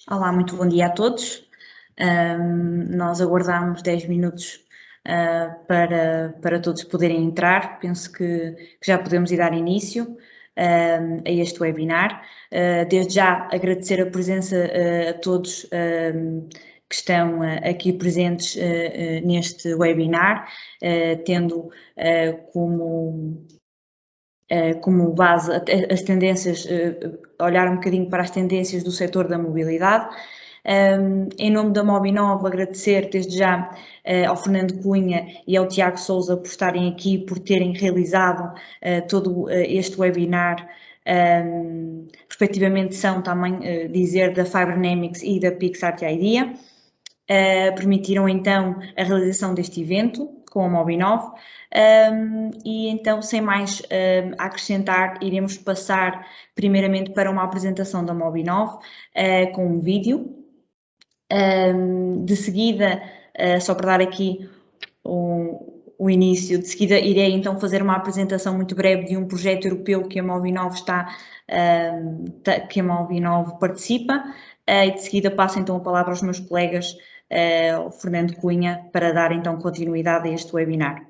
Olá, muito bom dia a todos. Nós aguardámos 10 minutos para todos poderem entrar. Penso que já podemos ir dar início a este webinar. Desde já agradecer a presença a todos que estão aqui presentes neste webinar, tendo como base as tendências, olhar um bocadinho para as tendências do setor da mobilidade. Em nome da Mobinov, agradecer desde já ao Fernando Cunha e ao Tiago Sousa por estarem aqui, por terem realizado todo este webinar. Respectivamente são também dizer da Fibronamics e da Pixart Idea. Permitiram então a realização deste evento com a Mobinov. E então, sem mais a acrescentar, iremos passar primeiramente para uma apresentação da Mobinov com um vídeo. De seguida, só para dar aqui o início, de seguida irei então fazer uma apresentação muito breve de um projeto europeu que a Mobinov que a Mobinov participa, e de seguida passo então a palavra aos meus colegas, o Fernando Cunha, para dar então continuidade a este webinar.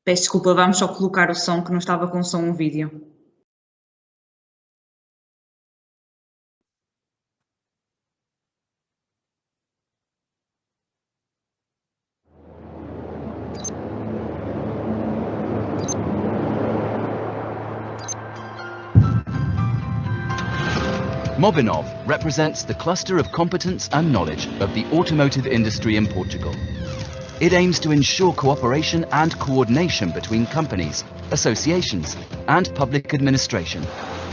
Peço desculpa, vamos só colocar o som, que não estava com som no vídeo. Mobinov represents the cluster of competence and knowledge of the automotive industry in Portugal. It aims to ensure cooperation and coordination between companies, associations and public administration,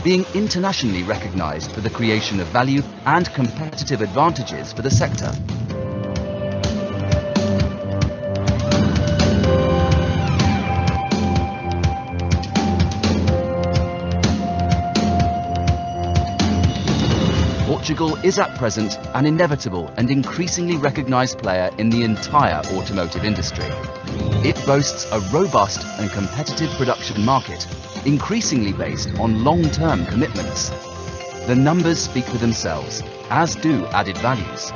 being internationally recognized for the creation of value and competitive advantages for the sector. Portugal is at present an inevitable and increasingly recognized player in the entire automotive industry. It boasts a robust and competitive production market, increasingly based on long-term commitments. The numbers speak for themselves, as do added values.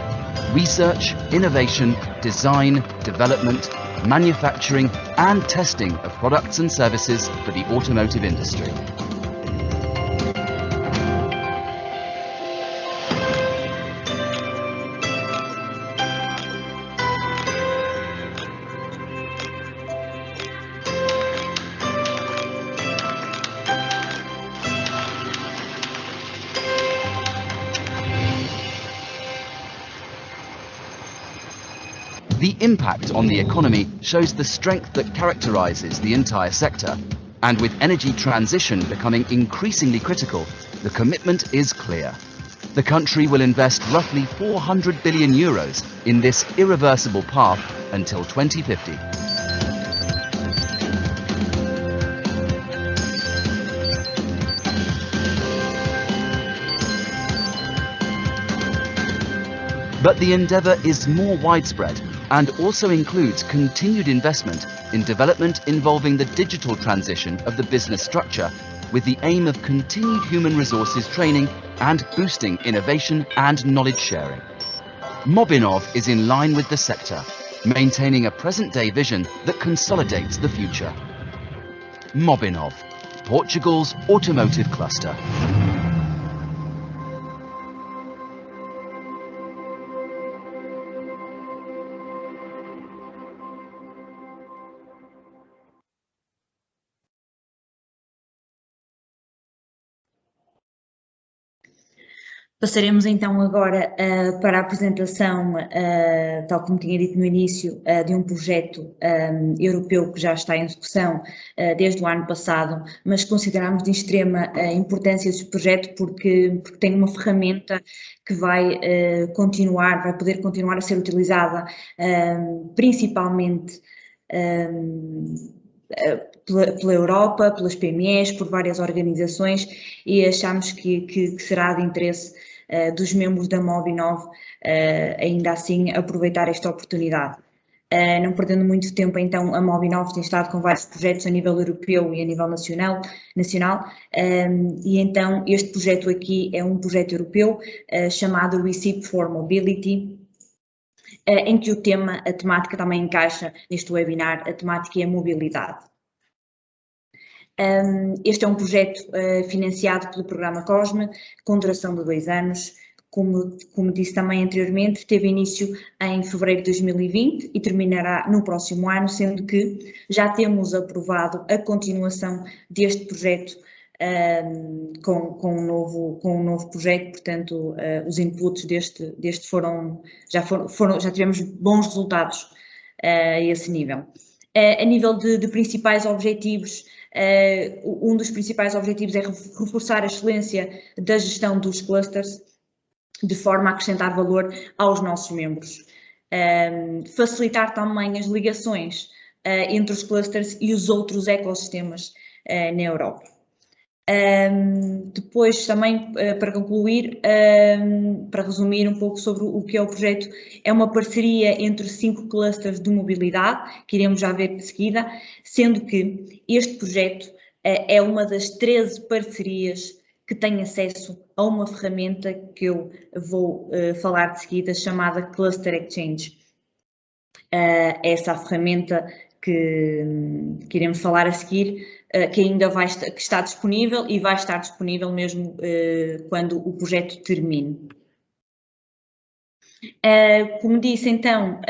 Research, innovation, design, development, manufacturing and testing of products and services for the automotive industry. The impact on the economy shows the strength that characterizes the entire sector. And with energy transition becoming increasingly critical, the commitment is clear. The country will invest roughly 400 billion euros in this irreversible path until 2050. But the endeavour is more widespread and also includes continued investment in development involving the digital transition of the business structure, with the aim of continued human resources training and boosting innovation and knowledge sharing. Mobinov is in line with the sector, maintaining a present-day vision that consolidates the future. Mobinov, Portugal's automotive cluster. Passaremos então agora para a apresentação, tal como tinha dito no início, de um projeto europeu que já está em execução desde o ano passado, mas consideramos de extrema importância este projeto porque tem uma ferramenta que vai poder continuar a ser utilizada principalmente pela Europa, pelas PMEs, por várias organizações, e achamos que será de interesse dos membros da Mobinov ainda assim aproveitar esta oportunidade. Não perdendo muito tempo, então, a Mobinov tem estado com vários projetos a nível europeu e a nível nacional, e então este projeto aqui é um projeto europeu chamado Recipe for Mobility, em que a temática também encaixa neste webinar, a temática é a mobilidade. Este é um projeto financiado pelo programa COSME, com duração de 2 anos. Como disse também anteriormente, teve início em fevereiro de 2020 e terminará no próximo ano, sendo que já temos aprovado a continuação deste projeto com um novo projeto, portanto, os inputs deste já tivemos bons resultados a esse nível. A nível de principais objetivos, um dos principais objetivos é reforçar a excelência da gestão dos clusters, de forma a acrescentar valor aos nossos membros. Facilitar também as ligações entre os clusters e os outros ecossistemas na Europa. Depois também, para concluir, para resumir um pouco sobre o que é o projeto, é uma parceria entre 5 clusters de mobilidade, que iremos já ver de seguida, sendo que este projeto é uma das 13 parcerias que tem acesso a uma ferramenta que eu vou falar de seguida, chamada Cluster Exchange. Essa é a ferramenta que iremos falar a seguir, que ainda que está disponível e vai estar disponível mesmo quando o projeto termine. Como disse então,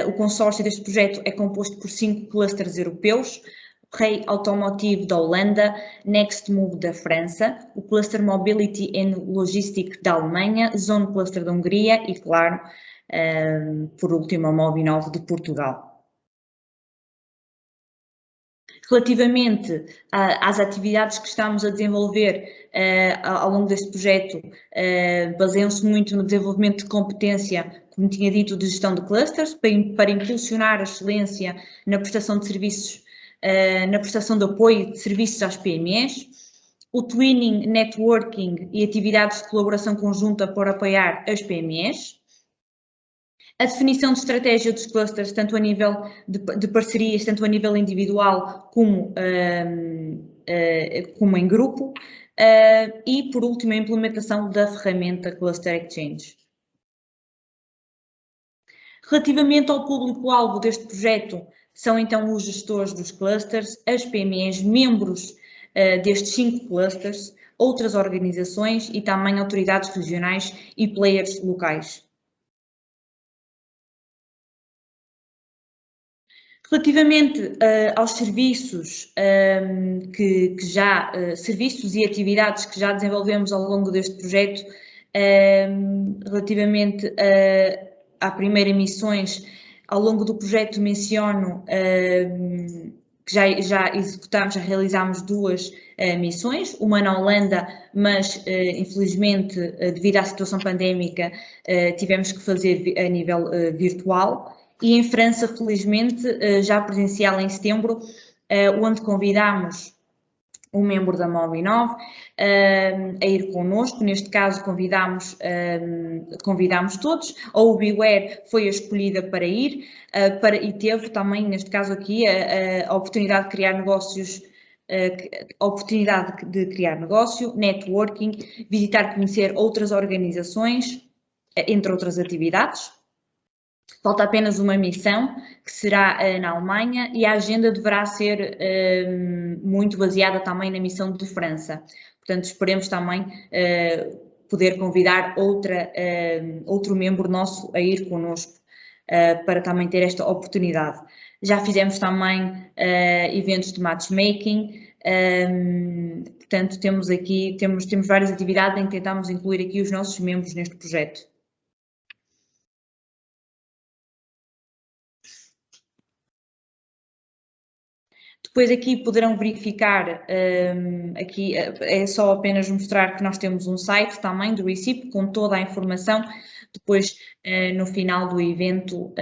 o consórcio deste projeto é composto por 5 clusters europeus: Rei Automotive da Holanda, Nextmove da França, o Cluster Mobility and Logistics da Alemanha, Zone Cluster da Hungria e, claro, por último, a Mobinov de Portugal. Relativamente às atividades que estamos a desenvolver ao longo deste projeto, baseiam-se muito no desenvolvimento de competência, como tinha dito, de gestão de clusters, para impulsionar a excelência na prestação de serviços, na prestação de apoio de serviços às PMEs, o twinning, networking e atividades de colaboração conjunta para apoiar as PMEs, a definição de estratégia dos clusters, tanto a nível de parcerias, tanto a nível individual como em grupo, e, por último, a implementação da ferramenta Cluster Exchange. Relativamente ao público-alvo deste projeto, são então os gestores dos clusters, as PMEs, membros destes 5 clusters, outras organizações e também autoridades regionais e players locais. Relativamente aos serviços serviços e atividades que já desenvolvemos ao longo deste projeto, relativamente à primeira missões, ao longo do projeto menciono que já executámos, já realizámos 2 missões, uma na Holanda, mas infelizmente devido à situação pandémica tivemos que fazer a nível virtual. E em França, felizmente, já presencial em setembro, onde convidámos um membro da Mobinov a ir connosco. Neste caso, convidámos todos. A Ubiware foi a escolhida para ir e teve também, neste caso aqui, a oportunidade de criar negócios, networking, visitar, conhecer outras organizações, entre outras atividades. Falta apenas uma missão, que será na Alemanha, e a agenda deverá ser muito baseada também na missão de França. Portanto, esperemos também poder convidar outro membro nosso a ir connosco para também ter esta oportunidade. Já fizemos também eventos de matchmaking, Portanto, temos aqui, temos várias atividades em que tentamos incluir aqui os nossos membros neste projeto. Depois aqui poderão verificar, aqui é só apenas mostrar que nós temos um site também do ReCIP com toda a informação. Depois, no final do evento,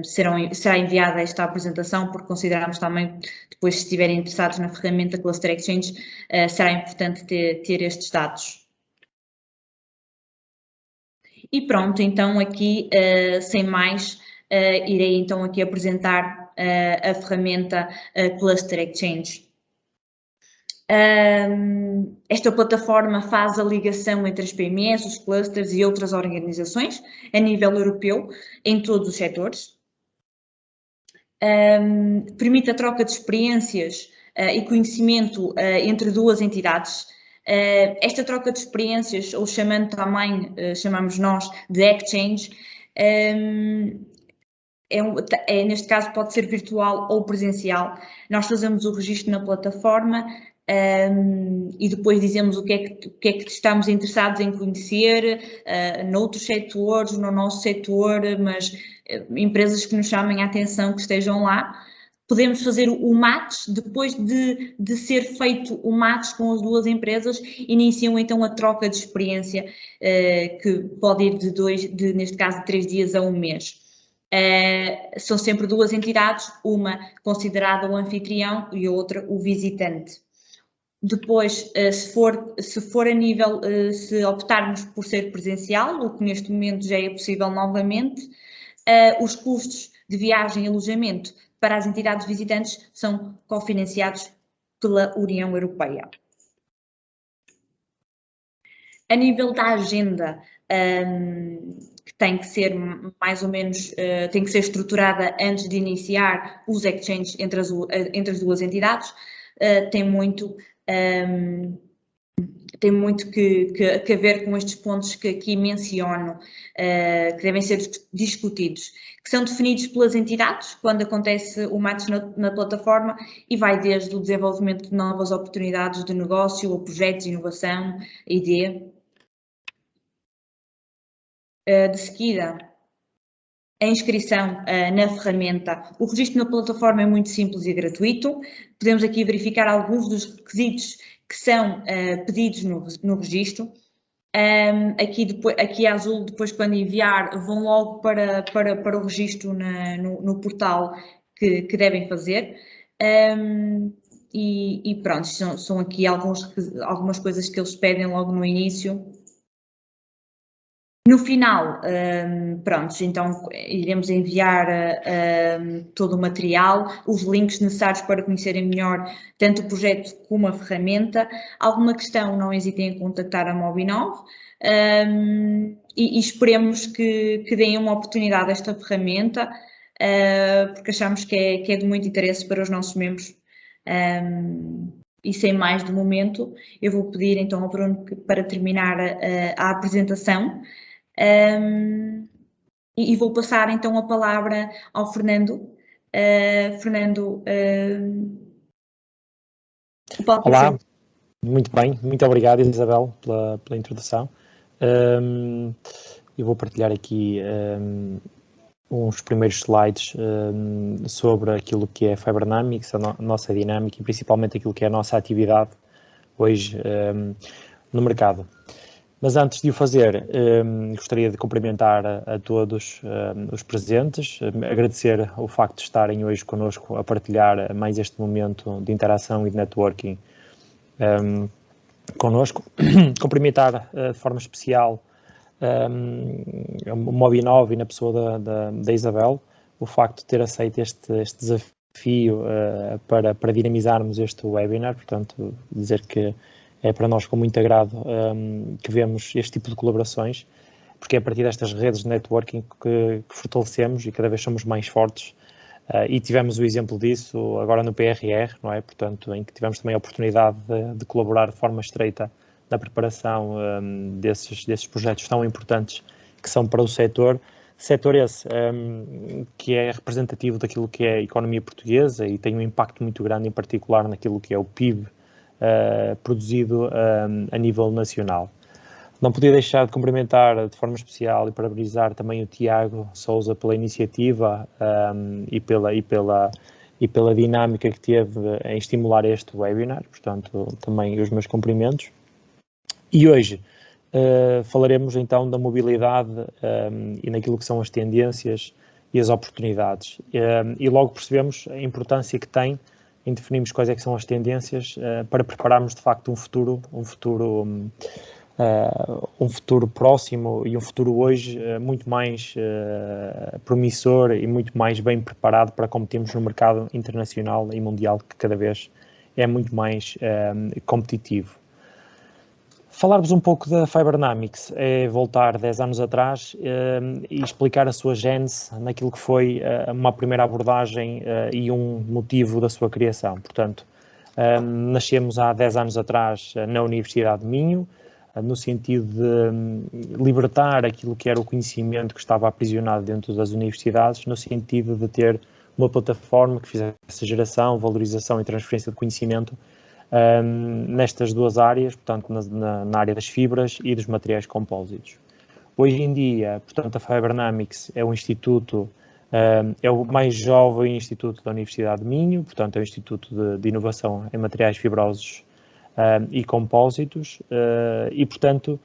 será enviada esta apresentação, porque consideramos também, depois se estiverem interessados na ferramenta Cluster Exchange, será importante ter estes dados. E pronto, então aqui, sem mais, irei então aqui apresentar a ferramenta Cluster Exchange. Esta plataforma faz a ligação entre as PMEs, os clusters e outras organizações a nível europeu em todos os setores. Permite a troca de experiências e conhecimento entre duas entidades. Esta troca de experiências, ou chamando também, chamamos nós de Exchange, neste caso pode ser virtual ou presencial. Nós fazemos o registro na plataforma e depois dizemos o que é que estamos interessados em conhecer noutros setores, no nosso setor, mas empresas que nos chamem a atenção que estejam lá. Podemos fazer o match, depois de ser feito o match com as duas empresas, iniciam então a troca de experiência, que pode ir neste caso, de 3 dias a 1 mês. São sempre duas entidades, uma considerada o anfitrião e a outra o visitante. Depois, se for a nível, se optarmos por ser presencial, o que neste momento já é possível novamente, os custos de viagem e alojamento para as entidades visitantes são cofinanciados pela União Europeia. A nível da agenda, que tem que ser mais ou menos, tem que ser estruturada antes de iniciar os exchanges entre as duas entidades, tem muito que a ver com estes pontos que aqui menciono, que devem ser discutidos, que são definidos pelas entidades quando acontece o match na plataforma e vai desde o desenvolvimento de novas oportunidades de negócio ou projetos de inovação, ID. De seguida, a inscrição na ferramenta. O registro na plataforma é muito simples e gratuito. Podemos aqui verificar alguns dos requisitos que são pedidos no registro. Aqui a azul, depois quando enviar, vão logo para o registro no portal que devem fazer. E pronto, são aqui algumas coisas que eles pedem logo no início. No final, pronto, então iremos enviar todo o material, os links necessários para conhecerem melhor tanto o projeto como a ferramenta. Alguma questão, não hesitem em contactar a Mobinov e esperemos que deem uma oportunidade a esta ferramenta, porque achamos que é de muito interesse para os nossos membros. E sem mais de momento, eu vou pedir então ao Bruno para terminar a apresentação. E vou passar então a palavra ao Fernando. Fernando, olá, muito bem, muito obrigado Isabel pela introdução. Eu vou partilhar aqui uns primeiros slides sobre aquilo que é Fiberdynamics, a nossa dinâmica e principalmente aquilo que é a nossa atividade hoje no mercado. Mas antes de o fazer, gostaria de cumprimentar a todos os presentes, agradecer o facto de estarem hoje connosco a partilhar mais este momento de interação e de networking connosco. Cumprimentar de forma especial o Mobinov e na pessoa da Isabel, o facto de ter aceito este desafio para dinamizarmos este webinar, portanto, dizer que é para nós com muito agrado que vemos este tipo de colaborações, porque é a partir destas redes de networking que fortalecemos e cada vez somos mais fortes. E tivemos o exemplo disso agora no PRR, não é? Portanto, em que tivemos também a oportunidade de colaborar de forma estreita na preparação desses projetos tão importantes que são para o setor esse que é representativo daquilo que é a economia portuguesa e tem um impacto muito grande, em particular naquilo que é o PIB produzido a nível nacional. Não podia deixar de cumprimentar de forma especial e parabenizar também o Tiago Sousa pela iniciativa e pela dinâmica que teve em estimular este webinar, portanto, também os meus cumprimentos. E hoje falaremos então da mobilidade e naquilo que são as tendências e as oportunidades. E logo percebemos a importância que tem em definirmos quais é que são as tendências para prepararmos de facto um futuro próximo e um futuro hoje muito mais promissor e muito mais bem preparado para competirmos no mercado internacional e mundial, que cada vez é muito mais competitivo. Falar-vos um pouco da Fibernamics é voltar 10 anos atrás e explicar a sua gênese naquilo que foi uma primeira abordagem e um motivo da sua criação. Portanto, nascemos há 10 anos atrás na Universidade de Minho, no sentido de libertar aquilo que era o conhecimento que estava aprisionado dentro das universidades, no sentido de ter uma plataforma que fizesse geração, valorização e transferência de conhecimento nestas duas áreas, portanto, na área das fibras e dos materiais compósitos. Hoje em dia, portanto, a Fibernamics é um instituto, é o mais jovem instituto da Universidade de Minho, portanto, é um instituto de inovação em materiais fibrosos e compósitos e, portanto,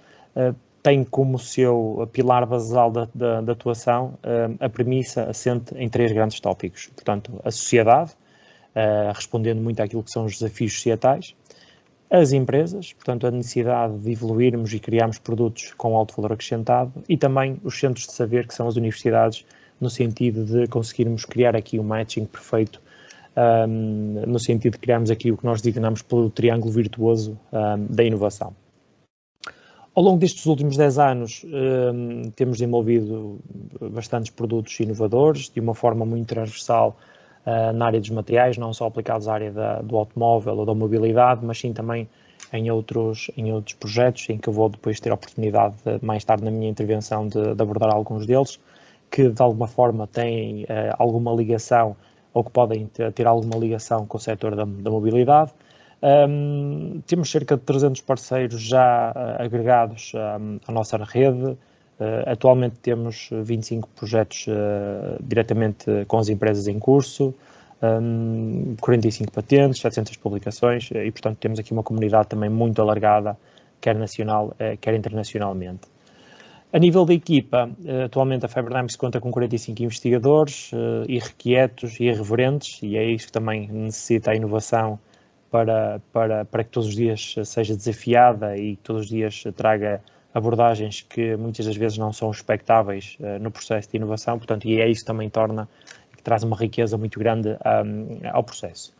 tem como seu pilar basal da atuação a premissa assente em 3 grandes tópicos. Portanto, a sociedade, respondendo muito àquilo que são os desafios societais, as empresas, portanto, a necessidade de evoluirmos e criarmos produtos com alto valor acrescentado, e também os centros de saber, que são as universidades, no sentido de conseguirmos criar aqui um matching perfeito, no sentido de criarmos aqui o que nós designamos pelo triângulo virtuoso da inovação. Ao longo destes últimos 10 anos, temos desenvolvido bastantes produtos inovadores, de uma forma muito transversal, na área dos materiais, não só aplicados à área do automóvel ou da mobilidade, mas sim também em outros projetos, em que eu vou depois ter a oportunidade, mais tarde na minha intervenção, de abordar alguns deles, que de alguma forma têm alguma ligação ou que podem ter alguma ligação com o setor da mobilidade. Temos cerca de 300 parceiros já agregados à nossa rede. Atualmente temos 25 projetos diretamente com as empresas em curso, 45 patentes, 700 publicações e, portanto, temos aqui uma comunidade também muito alargada, quer nacional, quer internacionalmente. A nível da equipa, atualmente a Fibernamics conta com 45 investigadores, irrequietos e irreverentes, e é isso que também necessita a inovação para que todos os dias seja desafiada e todos os dias traga abordagens que muitas das vezes não são expectáveis no processo de inovação, portanto, e é isso que também que traz uma riqueza muito grande ao processo.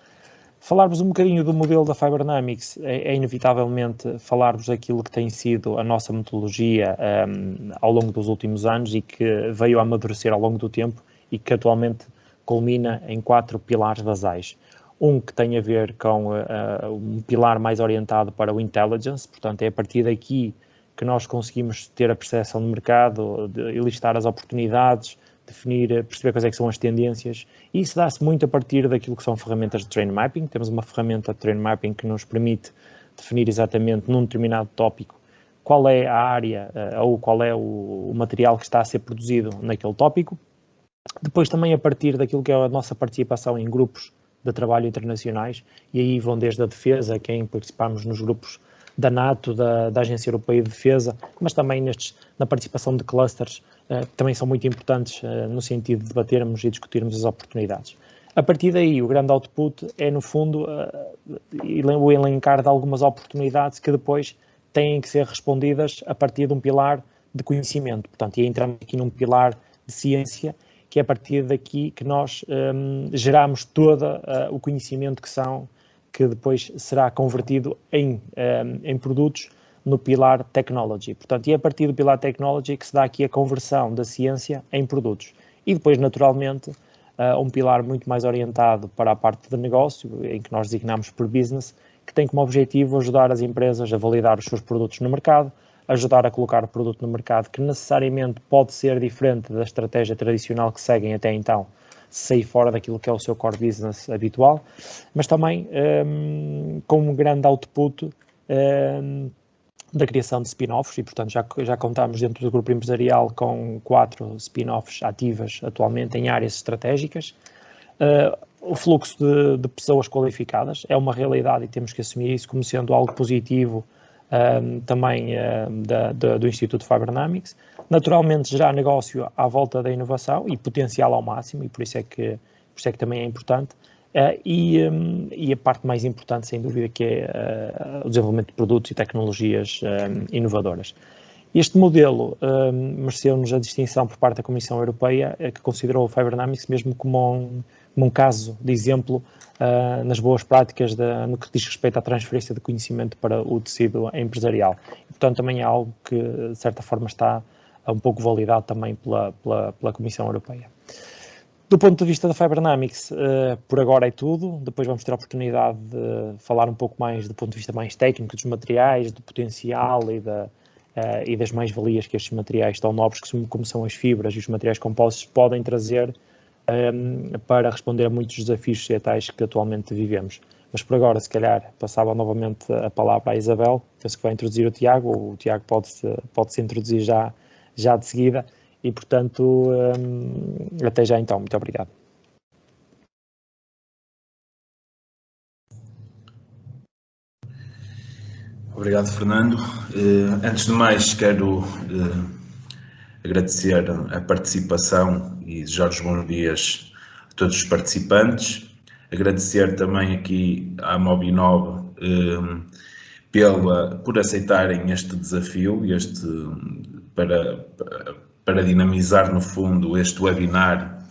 Falar-vos um bocadinho do modelo da Fibernamics é inevitavelmente falar-vos daquilo que tem sido a nossa metodologia ao longo dos últimos anos e que veio a amadurecer ao longo do tempo e que atualmente culmina em 4 pilares basais. Um que tem a ver com um pilar mais orientado para o intelligence, portanto, é a partir daqui que nós conseguimos ter a percepção do mercado, listar as oportunidades, definir, perceber quais é que são as tendências, e isso dá-se muito a partir daquilo que são ferramentas de Trend Mapping. Temos uma ferramenta de Trend Mapping que nos permite definir exatamente num determinado tópico qual é a área ou qual é o material que está a ser produzido naquele tópico. Depois também a partir daquilo que é a nossa participação em grupos de trabalho internacionais, e aí vão desde a defesa, quem participamos nos grupos da NATO, da Agência Europeia de Defesa, mas também na participação de clusters, que também são muito importantes no sentido de debatermos e discutirmos as oportunidades. A partir daí, o grande output é, no fundo, o elencar de algumas oportunidades que depois têm que ser respondidas a partir de um pilar de conhecimento. Portanto, e entramos aqui num pilar de ciência, que é a partir daqui que nós geramos todo o conhecimento que depois será convertido em produtos no pilar Technology. Portanto, e é a partir do pilar Technology que se dá aqui a conversão da ciência em produtos. E depois, naturalmente, um pilar muito mais orientado para a parte de negócio, em que nós designamos por business, que tem como objetivo ajudar as empresas a validar os seus produtos no mercado, ajudar a colocar o produto no mercado, que necessariamente pode ser diferente da estratégia tradicional que seguem até então sair fora daquilo que é o seu core business habitual, mas também com um grande output da criação de spin-offs e, portanto, já contamos dentro do grupo empresarial com 4 spin-offs ativas atualmente em áreas estratégicas. O fluxo de pessoas qualificadas é uma realidade e temos que assumir isso como sendo algo positivo também do Instituto Fibronomics. Naturalmente, gerar negócio à volta da inovação e potencial ao máximo, e por isso é que também é importante. E a parte mais importante, sem dúvida, que é o desenvolvimento de produtos e tecnologias inovadoras. Este modelo mereceu-nos a distinção por parte da Comissão Europeia, que considerou o Fibronomics mesmo como um caso de exemplo nas boas práticas no que diz respeito à transferência de conhecimento para o tecido empresarial. E, portanto, também é algo que, de certa forma, está um pouco validado também pela Comissão Europeia. Do ponto de vista da Fibronomics, por agora é tudo. Depois vamos ter a oportunidade de falar um pouco mais do ponto de vista mais técnico dos materiais, do potencial e das mais-valias que estes materiais tão nobres, como são as fibras e os materiais compostos, podem trazer para responder a muitos desafios societais que atualmente vivemos. Mas por agora, se calhar, passava novamente a palavra à Isabel, penso que vai introduzir o Tiago pode-se introduzir já de seguida. E, portanto, até já então. Muito obrigado. Obrigado, Fernando. Antes de mais, quero agradecer a participação e desejar os bons dias a todos os participantes. Agradecer também aqui à Mobinov por aceitarem este desafio, para dinamizar, no fundo, este webinar,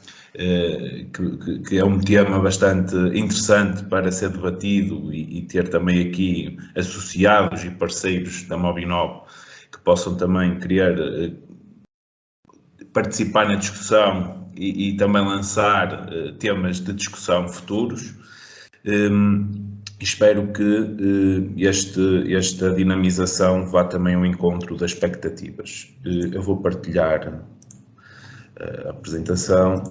que é um tema bastante interessante para ser debatido e ter também aqui associados e parceiros da Mobinov que possam também querer participar na discussão e também lançar temas de discussão futuros. Espero que esta dinamização vá também ao encontro das expectativas. Eu vou partilhar a apresentação.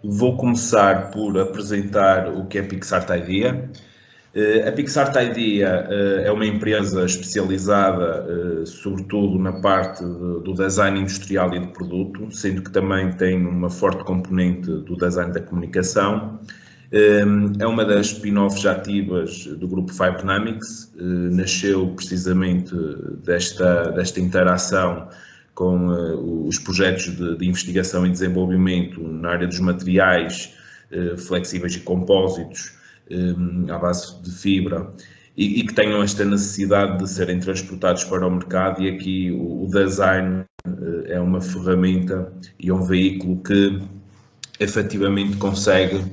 Vou começar por apresentar o que é PixArt Idea. A PixArt Idea é uma empresa especializada, sobretudo na parte do design industrial e de produto, sendo que também tem uma forte componente do design da comunicação. É uma das spin-offs ativas do grupo Fibronomics, nasceu precisamente desta interação com os projetos de investigação e desenvolvimento na área dos materiais flexíveis e compósitos, à base de fibra, e que tenham esta necessidade de serem transportados para o mercado, e aqui o design é uma ferramenta e é um veículo que efetivamente consegue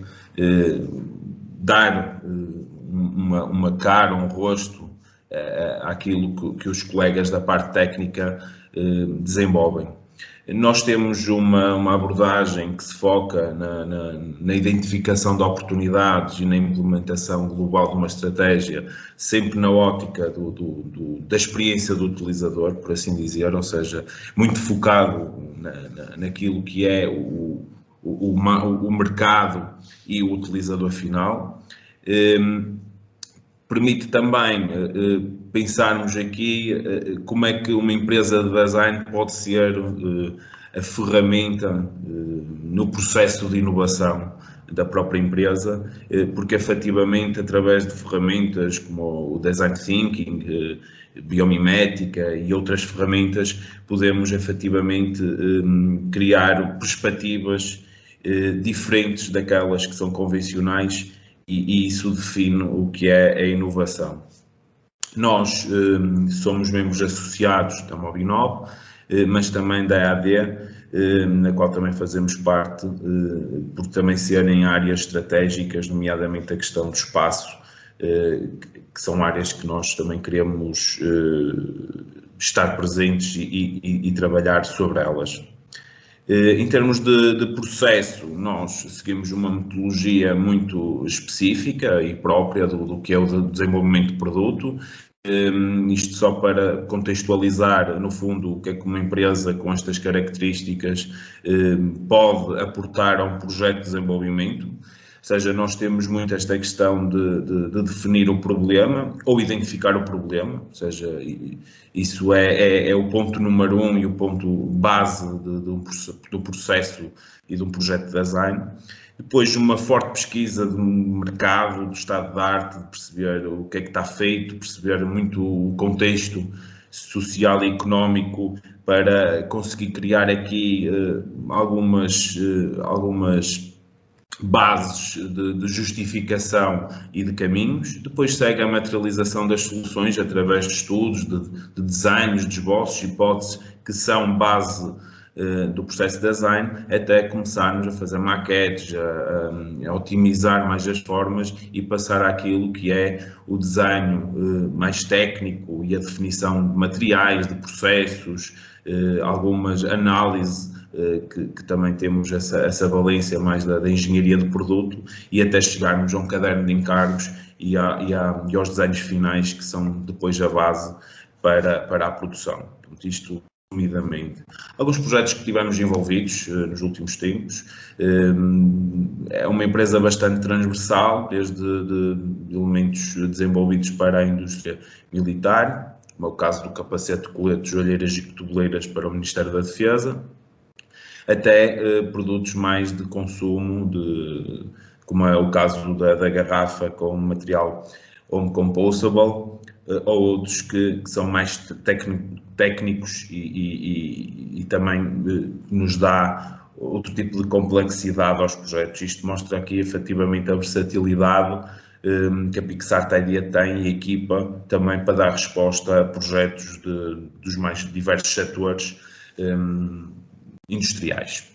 dar uma cara, um rosto àquilo que os colegas da parte técnica desenvolvem. Nós temos uma abordagem que se foca na identificação de oportunidades e na implementação global de uma estratégia, sempre na ótica da experiência do utilizador, por assim dizer, ou seja, muito focado naquilo que é o mercado e o utilizador final. Permite também pensarmos aqui como é que uma empresa de design pode ser a ferramenta no processo de inovação da própria empresa, porque efetivamente através de ferramentas como o Design Thinking, biomimética e outras ferramentas podemos efetivamente criar perspectivas diferentes daquelas que são convencionais, e isso define o que é a inovação. Nós somos membros associados da Mobinov, mas também da EAD, na qual também fazemos parte, por também serem áreas estratégicas, nomeadamente a questão do espaço, que são áreas que nós também queremos estar presentes e trabalhar sobre elas. Em termos de processo, nós seguimos uma metodologia muito específica e própria do que é o desenvolvimento de produto. Isto só para contextualizar, no fundo, o que é que uma empresa com estas características pode aportar a um projeto de desenvolvimento. Ou seja, nós temos muito esta questão de definir o problema ou identificar o problema, ou seja, isso é o ponto número 1 e o ponto base do processo e de um projeto de design. Depois, uma forte pesquisa do mercado, do estado da arte, de perceber o que é que está feito, perceber muito o contexto social e económico para conseguir criar aqui algumas bases de justificação e de caminhos. Depois segue a materialização das soluções através de estudos, de desenhos, de esboços, hipóteses, que são base do processo de design, até começarmos a fazer maquetes, a otimizar mais as formas e passar àquilo que é o desenho mais técnico e a definição de materiais, de processos, algumas análises que também temos essa valência mais da engenharia de produto, e até chegarmos a um caderno de encargos e aos desenhos finais, que são depois a base para a produção. Portanto, isto resumidamente. Alguns projetos que tivemos envolvidos nos últimos tempos. É uma empresa bastante transversal, desde de elementos desenvolvidos para a indústria militar, como é o caso do capacete, colete, joalheiras e cotoveleiras para o Ministério da Defesa, até produtos mais de consumo, como é o caso da garrafa com material home compostable, ou outros que são mais técnicos e também nos dá outro tipo de complexidade aos projetos. Isto mostra aqui efetivamente a versatilidade que a Pixart Idea tem e equipa também para dar resposta a projetos dos mais diversos setores industriais.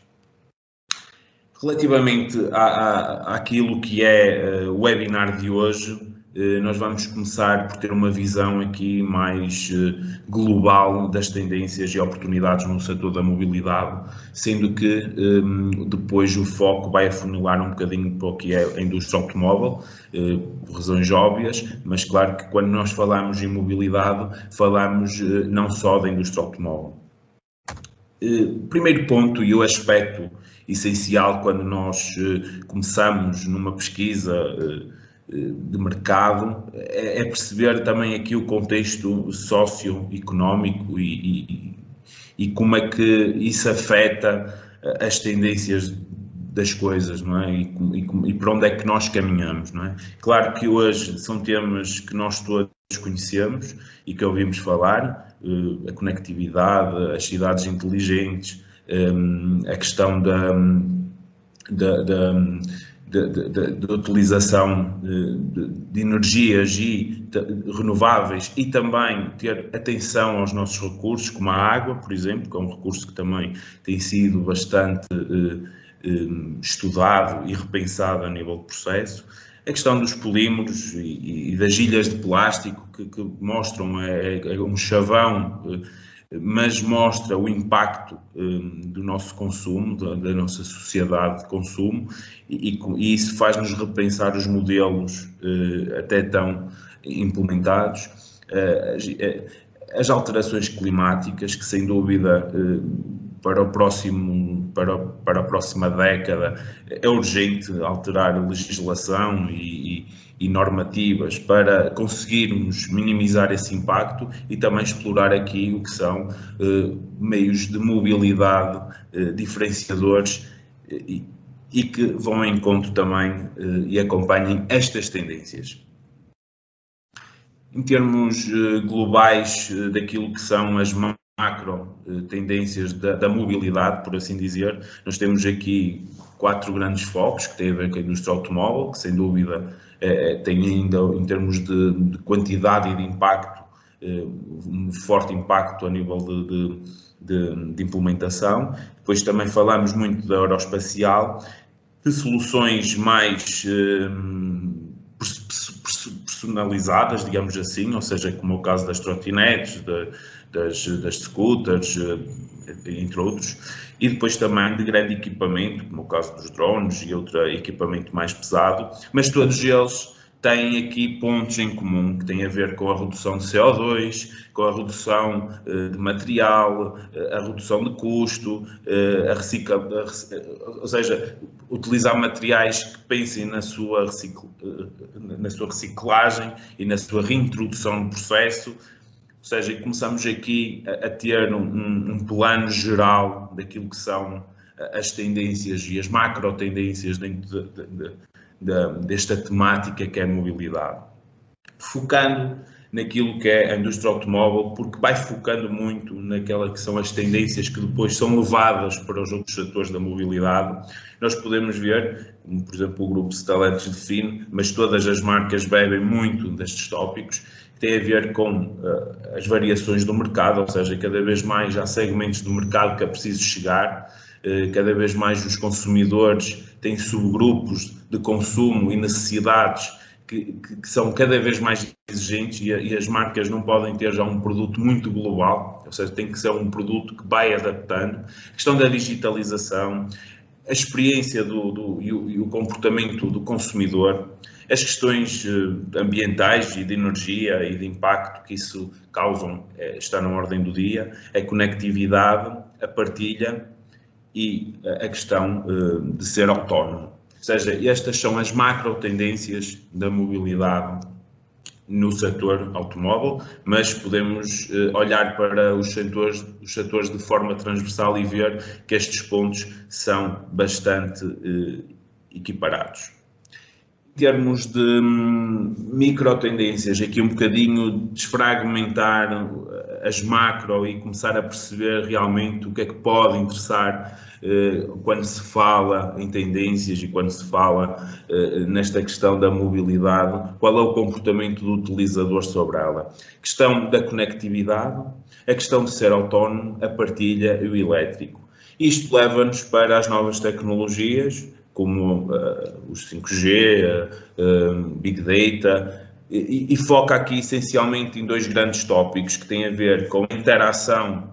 Relativamente àquilo que é o webinar de hoje, nós vamos começar por ter uma visão aqui mais global das tendências e oportunidades no setor da mobilidade, sendo que depois o foco vai afunilar um bocadinho para o que é a indústria automóvel, por razões óbvias, mas claro que quando nós falamos em mobilidade, falamos não só da indústria automóvel. Primeiro ponto e o aspecto essencial quando nós começamos numa pesquisa de mercado é perceber também aqui o contexto socioeconómico e como é que isso afeta as tendências das coisas, não é? E para onde é que nós caminhamos, não é? Claro que hoje são temas que nós todos conhecemos e que ouvimos falar, a conectividade, as cidades inteligentes, a questão da utilização de energias renováveis e também ter atenção aos nossos recursos, como a água, por exemplo, que é um recurso que também tem sido bastante estudado e repensado a nível de processo. A questão dos polímeros e das ilhas de plástico, que mostram um chavão, mas mostra o impacto do nosso consumo, da nossa sociedade de consumo, e isso faz-nos repensar os modelos até tão implementados. As alterações climáticas, que sem dúvida para a próxima década é urgente alterar a legislação e normativas para conseguirmos minimizar esse impacto e também explorar aqui o que são meios de mobilidade diferenciadores e que vão ao encontro também e acompanhem estas tendências. Em termos globais daquilo que são as macro tendências da mobilidade, por assim dizer, nós temos aqui 4 grandes focos que têm a ver com a indústria automóvel, que sem dúvida tem ainda, em termos de quantidade e de impacto, um forte impacto a nível de implementação. Depois também falamos muito da aeroespacial, de soluções mais personalizadas, digamos assim, ou seja, como é o caso das trotinetes, das scooters, entre outros, e depois também de grande equipamento, como o caso dos drones e outro equipamento mais pesado, mas todos eles têm aqui pontos em comum que têm a ver com a redução de CO2, com a redução de material, a redução de custo, ou seja, utilizar materiais que pensem na sua reciclagem e na sua reintrodução no processo. Ou seja, começamos aqui a ter um plano geral daquilo que são as tendências e as macro tendências dentro desta temática que é a mobilidade. Focando naquilo que é a indústria automóvel, porque vai focando muito naquela que são as tendências que depois são levadas para os outros setores da mobilidade. Nós podemos ver, como por exemplo o grupo Stellantis define, mas todas as marcas bebem muito destes tópicos, que tem a ver com as variações do mercado, ou seja, cada vez mais há segmentos do mercado que é preciso chegar, cada vez mais os consumidores têm subgrupos de consumo e necessidades que são cada vez mais exigentes e as marcas não podem ter já um produto muito global, ou seja, tem que ser um produto que vai adaptando. A questão da digitalização, a experiência e o comportamento do consumidor, as questões ambientais e de energia e de impacto que isso causam está na ordem do dia, a conectividade, a partilha e a questão de ser autónomo. Ou seja, estas são as macro tendências da mobilidade no setor automóvel, mas podemos olhar para os setores de forma transversal e ver que estes pontos são bastante equiparados. Em termos de micro tendências, aqui um bocadinho desfragmentar as macro e começar a perceber realmente o que é que pode interessar quando se fala em tendências e quando se fala nesta questão da mobilidade, qual é o comportamento do utilizador sobre ela. A questão da conectividade, a questão de ser autónomo, a partilha e o elétrico. Isto leva-nos para as novas tecnologias, como os 5G, Big Data, e foca aqui essencialmente em dois grandes tópicos que têm a ver com a interação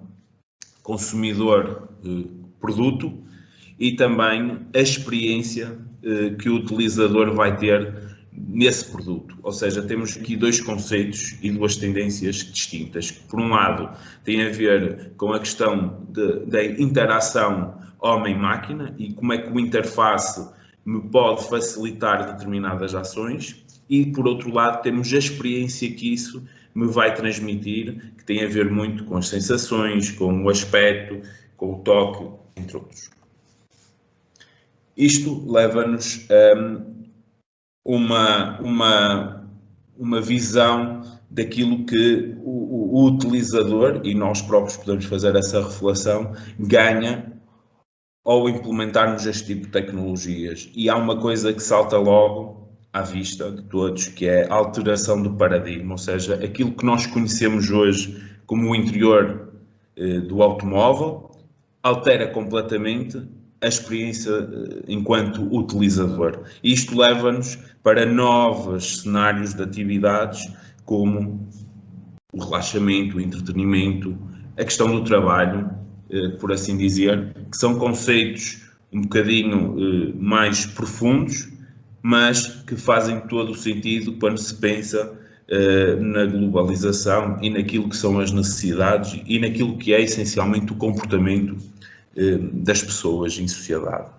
consumidor-produto e também a experiência que o utilizador vai ter nesse produto. Ou seja, temos aqui dois conceitos e duas tendências distintas, que por um lado têm a ver com a questão da interação homem-máquina e como é que o interface me pode facilitar determinadas ações e, por outro lado, temos a experiência que isso me vai transmitir, que tem a ver muito com as sensações, com o aspecto, com o toque, entre outros. Isto leva-nos a uma visão daquilo que o utilizador, e nós próprios podemos fazer essa reflexão, ganha ao implementarmos este tipo de tecnologias. E há uma coisa que salta logo à vista de todos, que é a alteração do paradigma, ou seja, aquilo que nós conhecemos hoje como o interior do automóvel, altera completamente a experiência enquanto utilizador. Isto leva-nos para novos cenários de atividades, como o relaxamento, o entretenimento, a questão do trabalho, por assim dizer, que são conceitos um bocadinho mais profundos, mas que fazem todo o sentido quando se pensa na globalização e naquilo que são as necessidades e naquilo que é essencialmente o comportamento das pessoas em sociedade.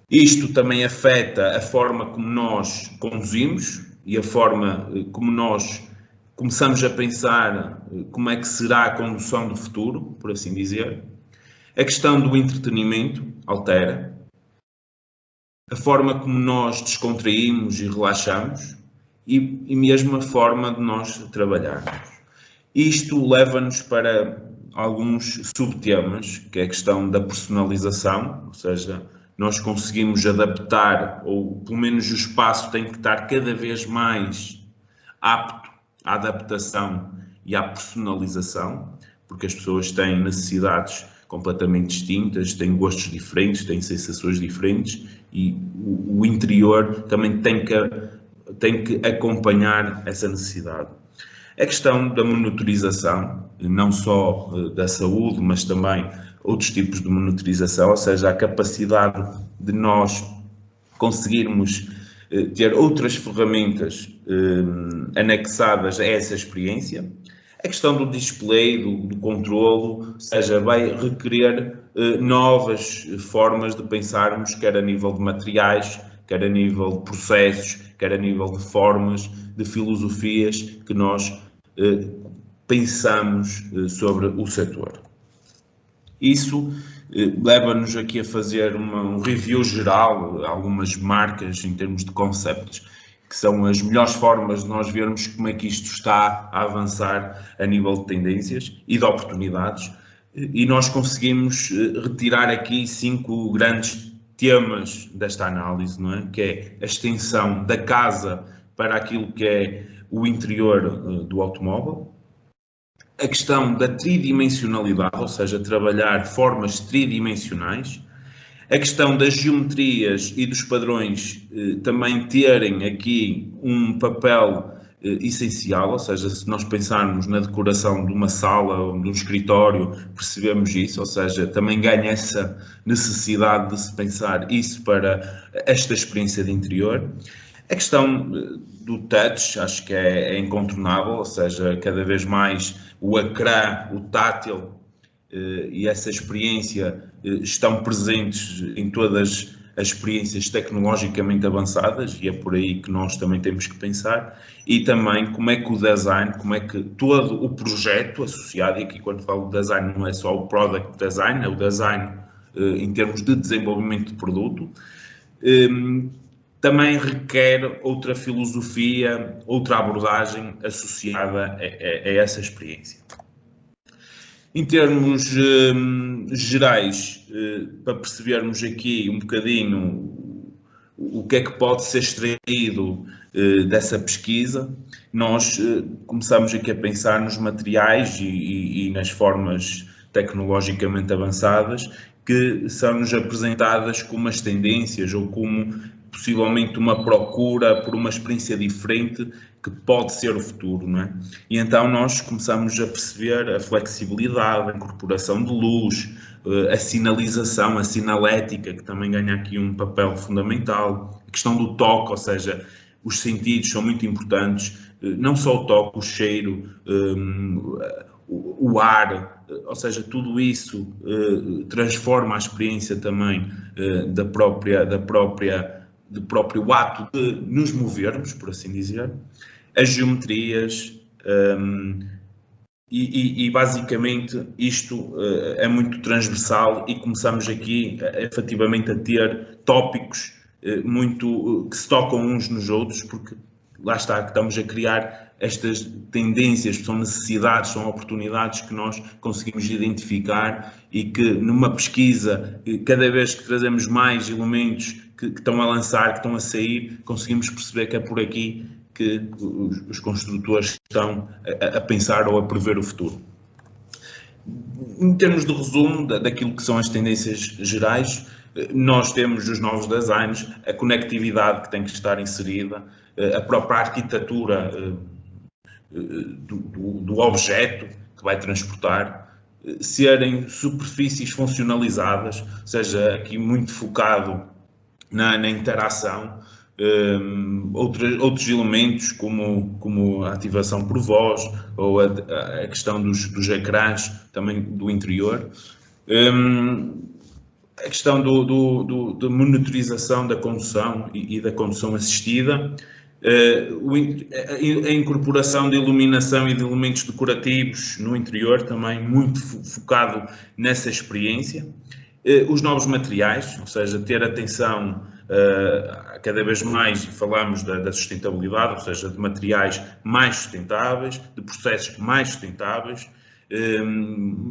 Isto também afeta a forma como nós conduzimos e a forma como nós começamos a pensar como é que será a condução do futuro, por assim dizer. A questão do entretenimento altera. A forma como nós descontraímos e relaxamos e mesmo a forma de nós trabalharmos. Isto leva-nos para alguns subtemas, que é a questão da personalização, ou seja, nós conseguimos adaptar, ou pelo menos o espaço tem que estar cada vez mais apto à adaptação e à personalização, porque as pessoas têm necessidades completamente distintas, têm gostos diferentes, têm sensações diferentes e o interior também tem que acompanhar essa necessidade. A questão da monitorização, não só da saúde, mas também outros tipos de monitorização, ou seja, a capacidade de nós conseguirmos ter outras ferramentas anexadas a essa experiência. A questão do display, do controlo, ou seja, vai requerer novas formas de pensarmos, quer a nível de materiais, quer a nível de processos, quer a nível de formas, de filosofias que nós pensamos sobre o setor. Isso leva-nos aqui a fazer um review geral, algumas marcas em termos de conceptos, que são as melhores formas de nós vermos como é que isto está a avançar a nível de tendências e de oportunidades. E nós conseguimos retirar aqui 5 grandes temas desta análise, não é? Que é a extensão da casa para aquilo que é o interior do automóvel, a questão da tridimensionalidade, ou seja, trabalhar formas tridimensionais, a questão das geometrias e dos padrões também terem aqui um papel essencial, ou seja, se nós pensarmos na decoração de uma sala ou de um escritório, percebemos isso, ou seja, também ganha essa necessidade de se pensar isso para esta experiência de interior. A questão do touch, acho que é incontornável, ou seja, cada vez mais o ecrã, o tátil e essa experiência estão presentes em todas as experiências tecnologicamente avançadas, e é por aí que nós também temos que pensar, e também como é que o design, como é que todo o projeto associado, e aqui quando falo de design não é só o product design, é o design em termos de desenvolvimento de produto, também requer outra filosofia, outra abordagem associada a essa experiência. Em termos gerais, para percebermos aqui um bocadinho o que é que pode ser extraído dessa pesquisa, nós começamos aqui a pensar nos materiais e nas formas tecnologicamente avançadas que são-nos apresentadas como as tendências ou como possivelmente uma procura por uma experiência diferente que pode ser o futuro, não é? E então nós começamos a perceber a flexibilidade, a incorporação de luz, a sinalização, a sinalética, que também ganha aqui um papel fundamental, a questão do toque, ou seja, os sentidos são muito importantes, não só o toque, o cheiro, o ar, ou seja, tudo isso transforma a experiência também do próprio ato de nos movermos, por assim dizer, as geometrias e basicamente isto é muito transversal e começamos aqui efetivamente a ter tópicos muito que se tocam uns nos outros, porque lá está, que estamos a criar estas tendências, são necessidades, são oportunidades que nós conseguimos identificar e que numa pesquisa, cada vez que trazemos mais elementos que estão a lançar, que estão a sair, conseguimos perceber que é por aqui que os construtores estão a pensar ou a prever o futuro. Em termos de resumo daquilo que são as tendências gerais, nós temos os novos designs, a conectividade que tem que estar inserida, a própria arquitetura do objeto que vai transportar, serem superfícies funcionalizadas, ou seja, aqui muito focado na interação, outros elementos como a ativação por voz ou a questão dos ecrãs também do interior, a questão da monitorização da condução e da condução assistida, a incorporação de iluminação e de elementos decorativos no interior, também muito focado nessa experiência. Os novos materiais, ou seja, ter atenção cada vez mais, falamos da sustentabilidade, ou seja, de materiais mais sustentáveis, de processos mais sustentáveis,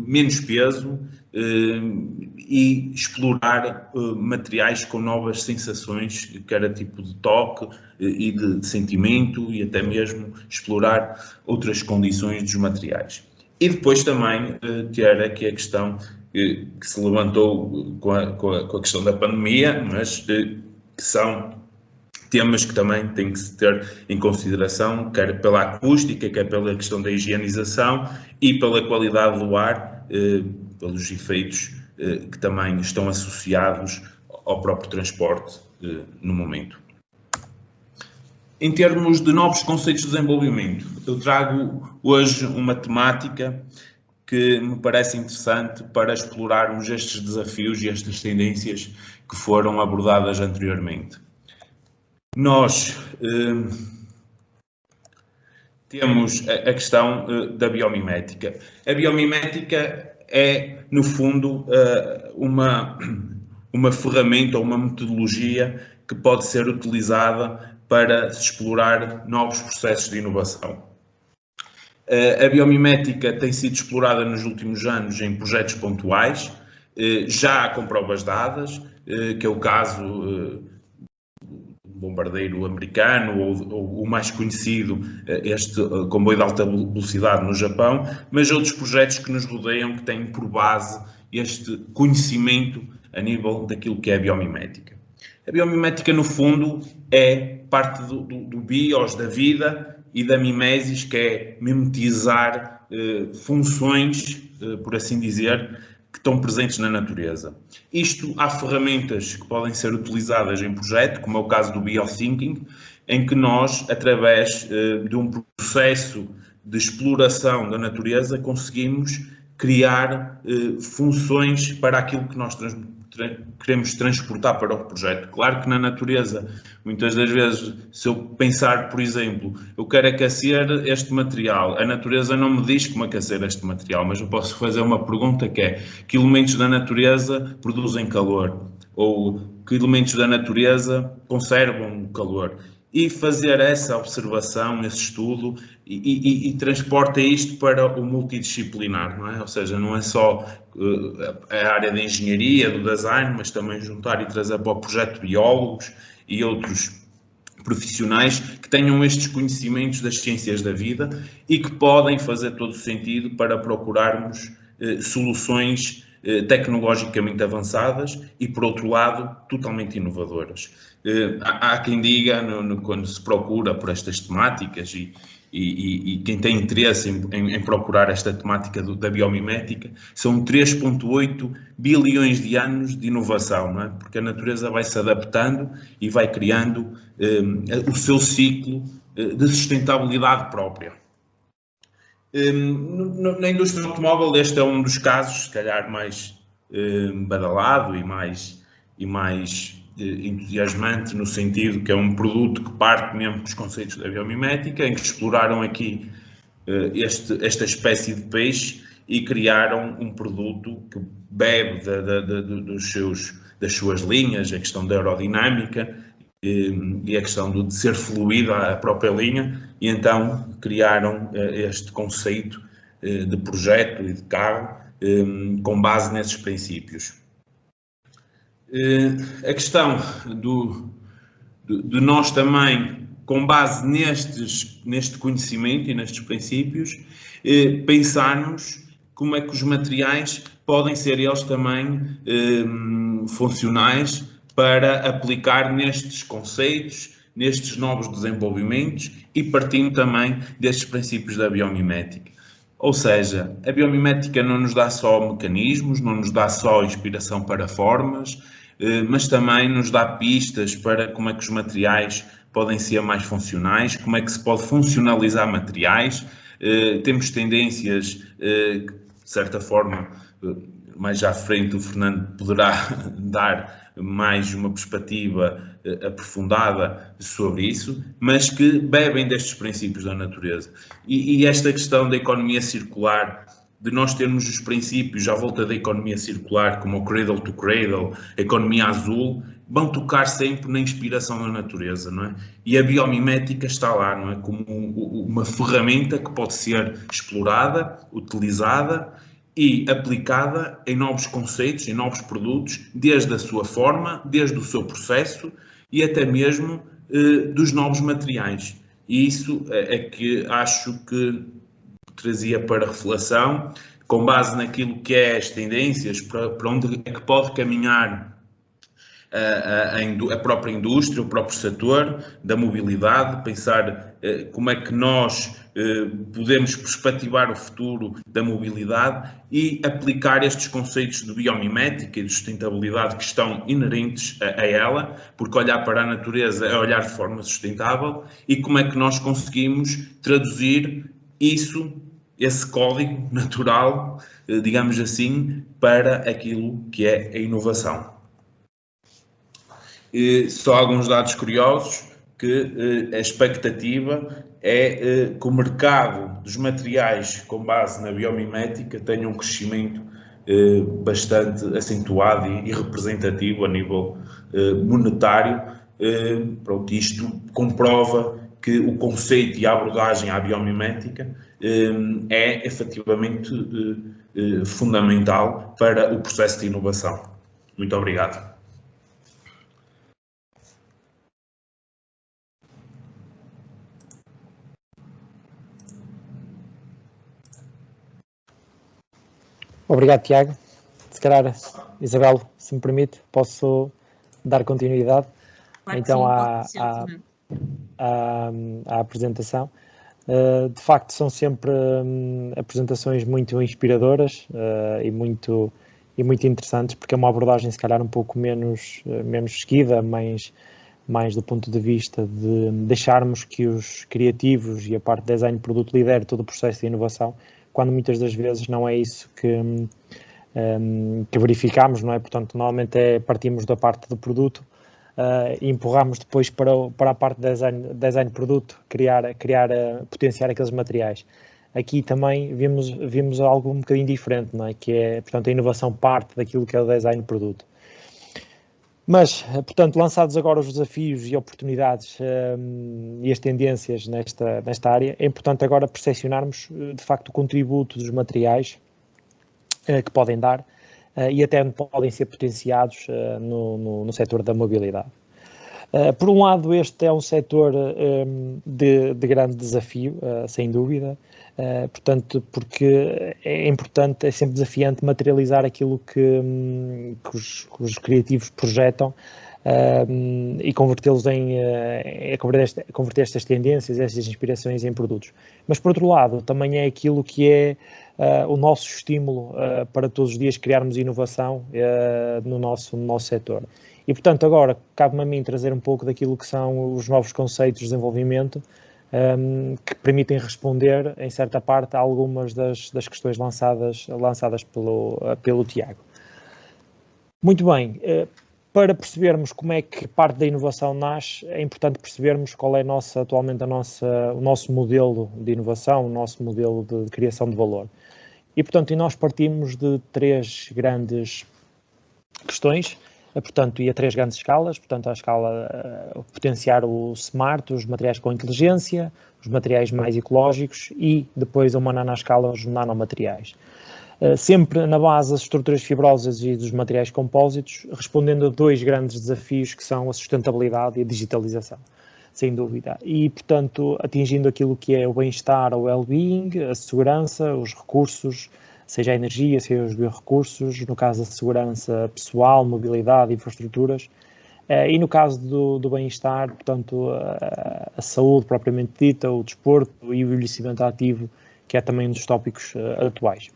menos peso e explorar materiais com novas sensações, quer a tipo de toque e de sentimento, e até mesmo explorar outras condições dos materiais. E depois também ter aqui a questão que se levantou com a questão da pandemia, mas que são temas que também têm que se ter em consideração, quer pela acústica, quer pela questão da higienização e pela qualidade do ar, pelos efeitos que também estão associados ao próprio transporte no momento. Em termos de novos conceitos de desenvolvimento, eu trago hoje uma temática que me parece interessante para explorarmos estes desafios e estas tendências que foram abordadas anteriormente. Nós temos a questão da biomimética. A biomimética é, no fundo, uma ferramenta ou uma metodologia que pode ser utilizada para se explorar novos processos de inovação. A biomimética tem sido explorada nos últimos anos em projetos pontuais, já com provas dadas, que é o caso do bombardeiro americano ou o mais conhecido, este comboio de alta velocidade no Japão, mas outros projetos que nos rodeiam que têm por base este conhecimento a nível daquilo que é a biomimética. A biomimética, no fundo, é parte do bios, da vida, e da mimesis, que é mimetizar funções, por assim dizer, que estão presentes na natureza. Isto, há ferramentas que podem ser utilizadas em projeto, como é o caso do biothinking, em que nós, através de um processo de exploração da natureza, conseguimos criar funções para aquilo que nós queremos transportar para o projeto. Claro que na natureza, muitas das vezes, se eu pensar, por exemplo, eu quero aquecer este material, a natureza não me diz como aquecer este material, mas eu posso fazer uma pergunta que é: que elementos da natureza produzem calor? Ou que elementos da natureza conservam o calor? E fazer essa observação, esse estudo, e transporta isto para o multidisciplinar, não é? Ou seja, não é só a área da engenharia, do design, mas também juntar e trazer para o projeto biólogos e outros profissionais que tenham estes conhecimentos das ciências da vida e que podem fazer todo o sentido para procurarmos soluções tecnologicamente avançadas e, por outro lado, totalmente inovadoras. Há quem diga, quando se procura por estas temáticas e quem tem interesse em procurar esta temática da biomimética, são 3,8 bilhões de anos de inovação, não é? Porque a natureza vai se adaptando e vai criando o seu ciclo de sustentabilidade própria. Na indústria automóvel, este é um dos casos, se calhar, mais badalado e mais entusiasmante, no sentido que é um produto que parte mesmo dos conceitos da biomimética, em que exploraram aqui esta espécie de peixe e criaram um produto que bebe das suas linhas, a questão da aerodinâmica e a questão de ser fluida a própria linha, e então criaram este conceito de projeto e de carro com base nesses princípios. A questão de nós também, com base neste conhecimento e nestes princípios, pensarmos como é que os materiais podem ser eles também funcionais para aplicar nestes conceitos, nestes novos desenvolvimentos e partindo também destes princípios da biomimética. Ou seja, a biomimética não nos dá só mecanismos, não nos dá só inspiração para formas, mas também nos dá pistas para como é que os materiais podem ser mais funcionais, como é que se pode funcionalizar materiais. Temos tendências que, de certa forma, mais à frente o Fernando poderá dar mais uma perspectiva aprofundada sobre isso, mas que bebem destes princípios da natureza. E esta questão da economia circular, de nós termos os princípios à volta da economia circular, como o cradle to cradle, a economia azul, vão tocar sempre na inspiração da natureza, não é? E a biomimética está lá, não é? Como uma ferramenta que pode ser explorada, utilizada e aplicada em novos conceitos, em novos produtos, desde a sua forma, desde o seu processo e até mesmo dos novos materiais. E isso é que acho que trazia para reflexão, com base naquilo que é as tendências, para onde é que pode caminhar a própria indústria, o próprio setor da mobilidade, pensar como é que nós podemos perspectivar o futuro da mobilidade e aplicar estes conceitos de biomimética e de sustentabilidade que estão inerentes a ela, porque olhar para a natureza é olhar de forma sustentável, e como é que nós conseguimos traduzir isso, esse código natural, digamos assim, para aquilo que é a inovação. Só alguns dados curiosos, que a expectativa é que o mercado dos materiais com base na biomimética tenha um crescimento bastante acentuado e representativo a nível monetário. Pronto, isto comprova que o conceito e a abordagem à biomimética é efetivamente fundamental para o processo de inovação. Muito obrigado. Obrigado, Tiago. Se calhar, Isabel, se me permite, posso dar continuidade Claro então à apresentação. De facto, são sempre apresentações muito inspiradoras e muito interessantes, porque é uma abordagem, se calhar, um pouco menos seguida, mais do ponto de vista de deixarmos que os criativos e a parte de design de produto lidere todo o processo de inovação, quando muitas das vezes não é isso que verificamos, não é? Portanto, normalmente partimos da parte do produto e empurramos depois para a parte de design de produto, potenciar aqueles materiais. Aqui também vimos algo um bocadinho diferente, não é? Que é, portanto, a inovação parte daquilo que é o design de produto. Mas, portanto, lançados agora os desafios e oportunidades e as tendências nesta área, é importante agora percepcionarmos, de facto, o contributo dos materiais que podem dar e até podem ser potenciados no setor da mobilidade. Por um lado, este é um setor de grande desafio, sem dúvida, portanto, porque é importante, é sempre desafiante materializar aquilo que os criativos projetam e convertê-los converter estas tendências, estas inspirações em produtos. Mas, por outro lado, também é aquilo que é o nosso estímulo para todos os dias criarmos inovação no nosso setor. E, portanto, agora cabe-me a mim trazer um pouco daquilo que são os novos conceitos de desenvolvimento que permitem responder, em certa parte, a algumas das questões lançadas pelo Tiago. Muito bem, para percebermos como é que parte da inovação nasce, é importante percebermos qual é atualmente o nosso modelo de inovação, o nosso modelo de criação de valor. E, portanto, nós partimos de três grandes questões, portanto, e a três grandes escalas, portanto, a escala potenciar o smart, os materiais com inteligência, os materiais mais ecológicos e depois uma nanoscala, os nanomateriais. Sempre na base das estruturas fibrosas e dos materiais compósitos, respondendo a dois grandes desafios que são a sustentabilidade e a digitalização, sem dúvida. E, portanto, atingindo aquilo que é o bem-estar, o well-being, a segurança, os recursos, seja a energia, seja os biorecursos, no caso da segurança pessoal, mobilidade, infraestruturas, e no caso do bem-estar, portanto, a saúde propriamente dita, o desporto e o envelhecimento ativo, que é também um dos tópicos atuais.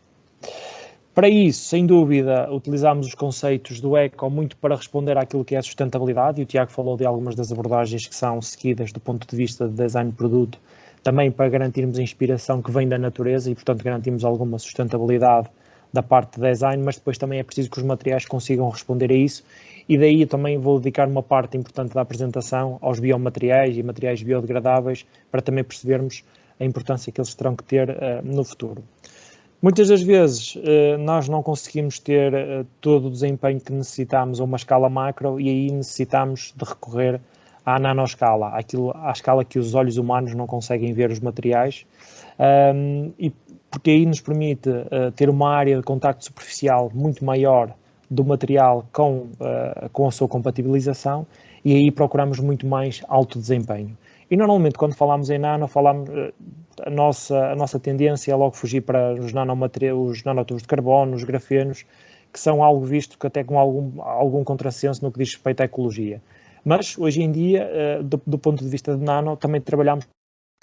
Para isso, sem dúvida, utilizamos os conceitos do ECO muito para responder àquilo que é a sustentabilidade, e o Tiago falou de algumas das abordagens que são seguidas do ponto de vista de design de produto, também para garantirmos a inspiração que vem da natureza e, portanto, garantirmos alguma sustentabilidade da parte de design, mas depois também é preciso que os materiais consigam responder a isso, e daí eu também vou dedicar uma parte importante da apresentação aos biomateriais e materiais biodegradáveis, para também percebermos a importância que eles terão que ter no futuro. Muitas das vezes nós não conseguimos ter todo o desempenho que necessitamos a uma escala macro, e aí necessitamos de recorrer à nanoscala, à escala que os olhos humanos não conseguem ver os materiais, e porque aí nos permite ter uma área de contacto superficial muito maior do material com a sua compatibilização, e aí procuramos muito mais alto desempenho. E normalmente quando falamos em nano, a nossa tendência é logo fugir para os nanotubos de carbono, os grafenos, que são algo visto que até com algum contrassenso no que diz respeito à ecologia. Mas, hoje em dia, do ponto de vista de nano, também trabalhamos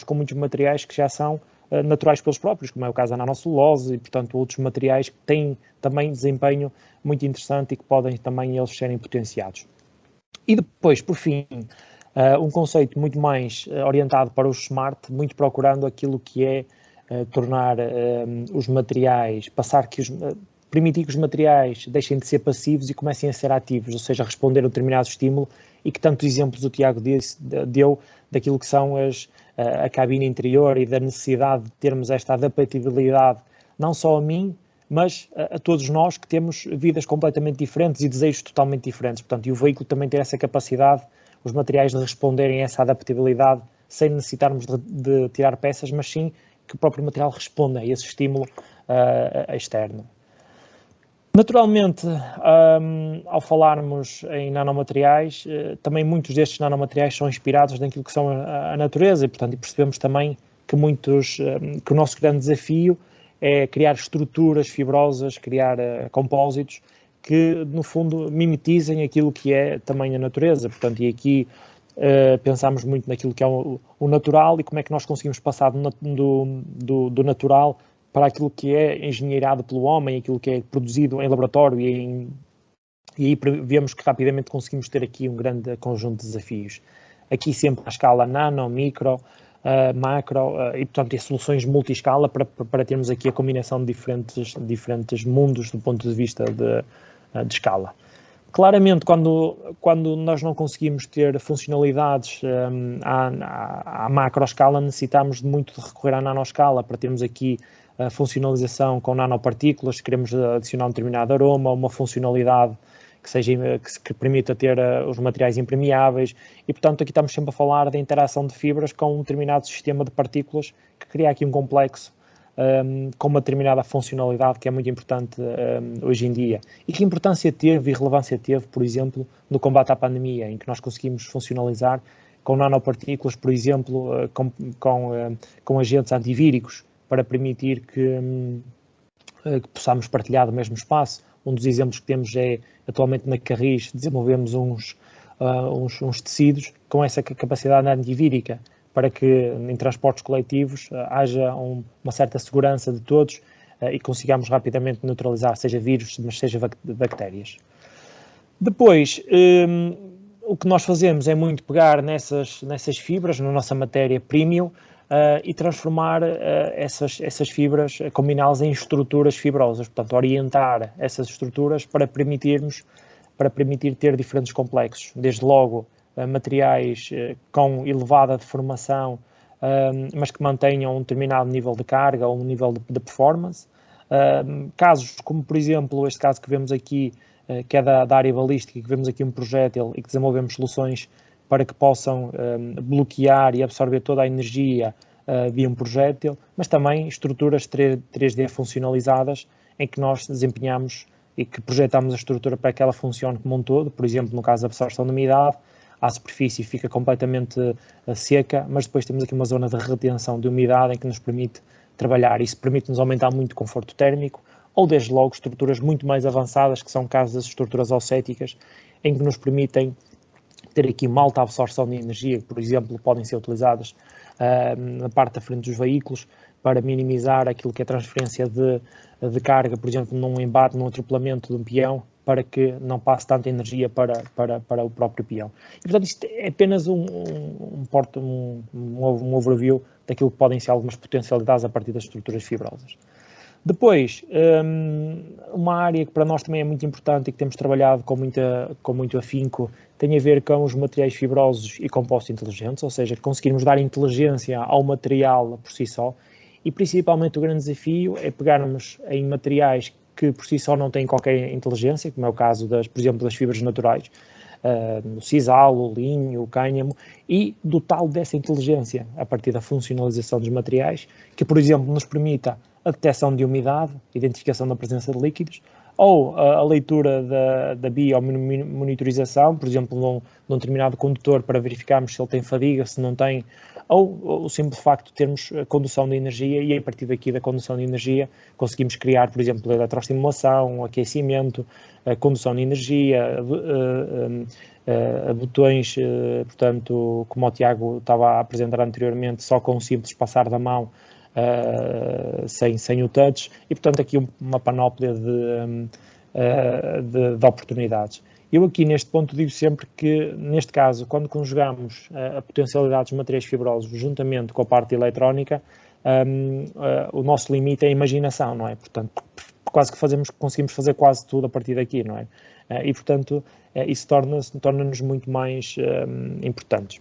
com muitos materiais que já são naturais pelos próprios, como é o caso da nanocelulose e, portanto, outros materiais que têm também desempenho muito interessante e que podem também eles serem potenciados. E depois, por fim, um conceito muito mais orientado para os smart, muito procurando aquilo que é tornar os materiais, permitir que os materiais deixem de ser passivos e comecem a ser ativos, ou seja, responder a um determinado estímulo, e que tantos exemplos o Tiago deu daquilo que são a cabine interior e da necessidade de termos esta adaptabilidade, não só a mim, mas a todos nós que temos vidas completamente diferentes e desejos totalmente diferentes. Portanto, e o veículo também tem essa capacidade, os materiais, de responderem a essa adaptabilidade sem necessitarmos de tirar peças, mas sim que o próprio material responda a esse estímulo externo. Naturalmente, ao falarmos em nanomateriais, também muitos destes nanomateriais são inspirados naquilo que são a natureza e, portanto, percebemos também que que o nosso grande desafio é criar estruturas fibrosas, criar compósitos que, no fundo, mimetizem aquilo que é também a natureza. Portanto, e aqui pensamos muito naquilo que é o natural e como é que nós conseguimos passar do natural para aquilo que é engenheirado pelo homem, aquilo que é produzido em laboratório e aí vemos que rapidamente conseguimos ter aqui um grande conjunto de desafios. Aqui sempre à escala nano, micro, macro e, portanto, ter soluções multi-escala para termos aqui a combinação de diferentes mundos do ponto de vista de escala. Claramente, quando nós não conseguimos ter funcionalidades à macro-escala, necessitamos muito de recorrer à nanoscala para termos aqui a funcionalização com nanopartículas, se queremos adicionar um determinado aroma, uma funcionalidade que permita ter os materiais impermeáveis e, portanto, aqui estamos sempre a falar da interação de fibras com um determinado sistema de partículas que cria aqui um complexo com uma determinada funcionalidade que é muito importante hoje em dia. E que importância teve e relevância teve, por exemplo, no combate à pandemia, em que nós conseguimos funcionalizar com nanopartículas, por exemplo, com agentes antivíricos, para permitir que possamos partilhar do mesmo espaço. Um dos exemplos que temos é, atualmente na Carris, desenvolvemos uns tecidos com essa capacidade antivírica, para que em transportes coletivos haja uma certa segurança de todos e consigamos rapidamente neutralizar, seja vírus, mas seja bactérias. Depois, o que nós fazemos é muito pegar nessas fibras, na nossa matéria premium, e transformar essas fibras, combiná-las em estruturas fibrosas, portanto, orientar essas estruturas para permitir ter diferentes complexos, desde logo materiais com elevada deformação, mas que mantenham um determinado nível de carga ou um nível de performance. Casos como, por exemplo, este caso que vemos aqui, que é da área balística, que vemos aqui um projétil e que desenvolvemos soluções para que possam bloquear e absorver toda a energia via um projétil, mas também estruturas 3D funcionalizadas em que nós desempenhamos e que projetamos a estrutura para que ela funcione como um todo. Por exemplo, no caso da absorção de umidade, a superfície fica completamente seca, mas depois temos aqui uma zona de retenção de umidade em que nos permite trabalhar. Isso permite-nos aumentar muito o conforto térmico, ou desde logo estruturas muito mais avançadas, que são casos das estruturas osséticas, em que nos permitem ter aqui uma alta absorção de energia, que, por exemplo, podem ser utilizadas na parte da frente dos veículos para minimizar aquilo que é a transferência de carga, por exemplo, num embate, num atropelamento de um peão, para que não passe tanta energia para o próprio peão. E, portanto, isto é apenas um overview daquilo que podem ser algumas potencialidades a partir das estruturas fibrosas. Depois, uma área que para nós também é muito importante e que temos trabalhado com muito afinco tem a ver com os materiais fibrosos e compostos inteligentes, ou seja, conseguirmos dar inteligência ao material por si só, e principalmente o grande desafio é pegarmos em materiais que por si só não têm qualquer inteligência, como é o caso, por exemplo, das fibras naturais, o sisal, o linho, o cânhamo, e dotá-lo dessa inteligência a partir da funcionalização dos materiais, que, por exemplo, nos permita a detecção de umidade, identificação da presença de líquidos, ou a leitura da biomonitorização, por exemplo, de um determinado condutor para verificarmos se ele tem fadiga, se não tem, ou o simples facto de termos condução de energia e a partir daqui da condução de energia conseguimos criar, por exemplo, eletroestimulação, aquecimento, condução de energia, botões, portanto, como o Tiago estava a apresentar anteriormente, só com um simples passar da mão, sem o touch, e portanto aqui uma panóplia de oportunidades. Eu aqui neste ponto digo sempre que, neste caso, quando conjugamos a potencialidade dos materiais fibrosos juntamente com a parte eletrónica, o nosso limite é a imaginação, não é? Portanto, quase que conseguimos fazer quase tudo a partir daqui, não é? E portanto, isso torna-nos muito mais importantes.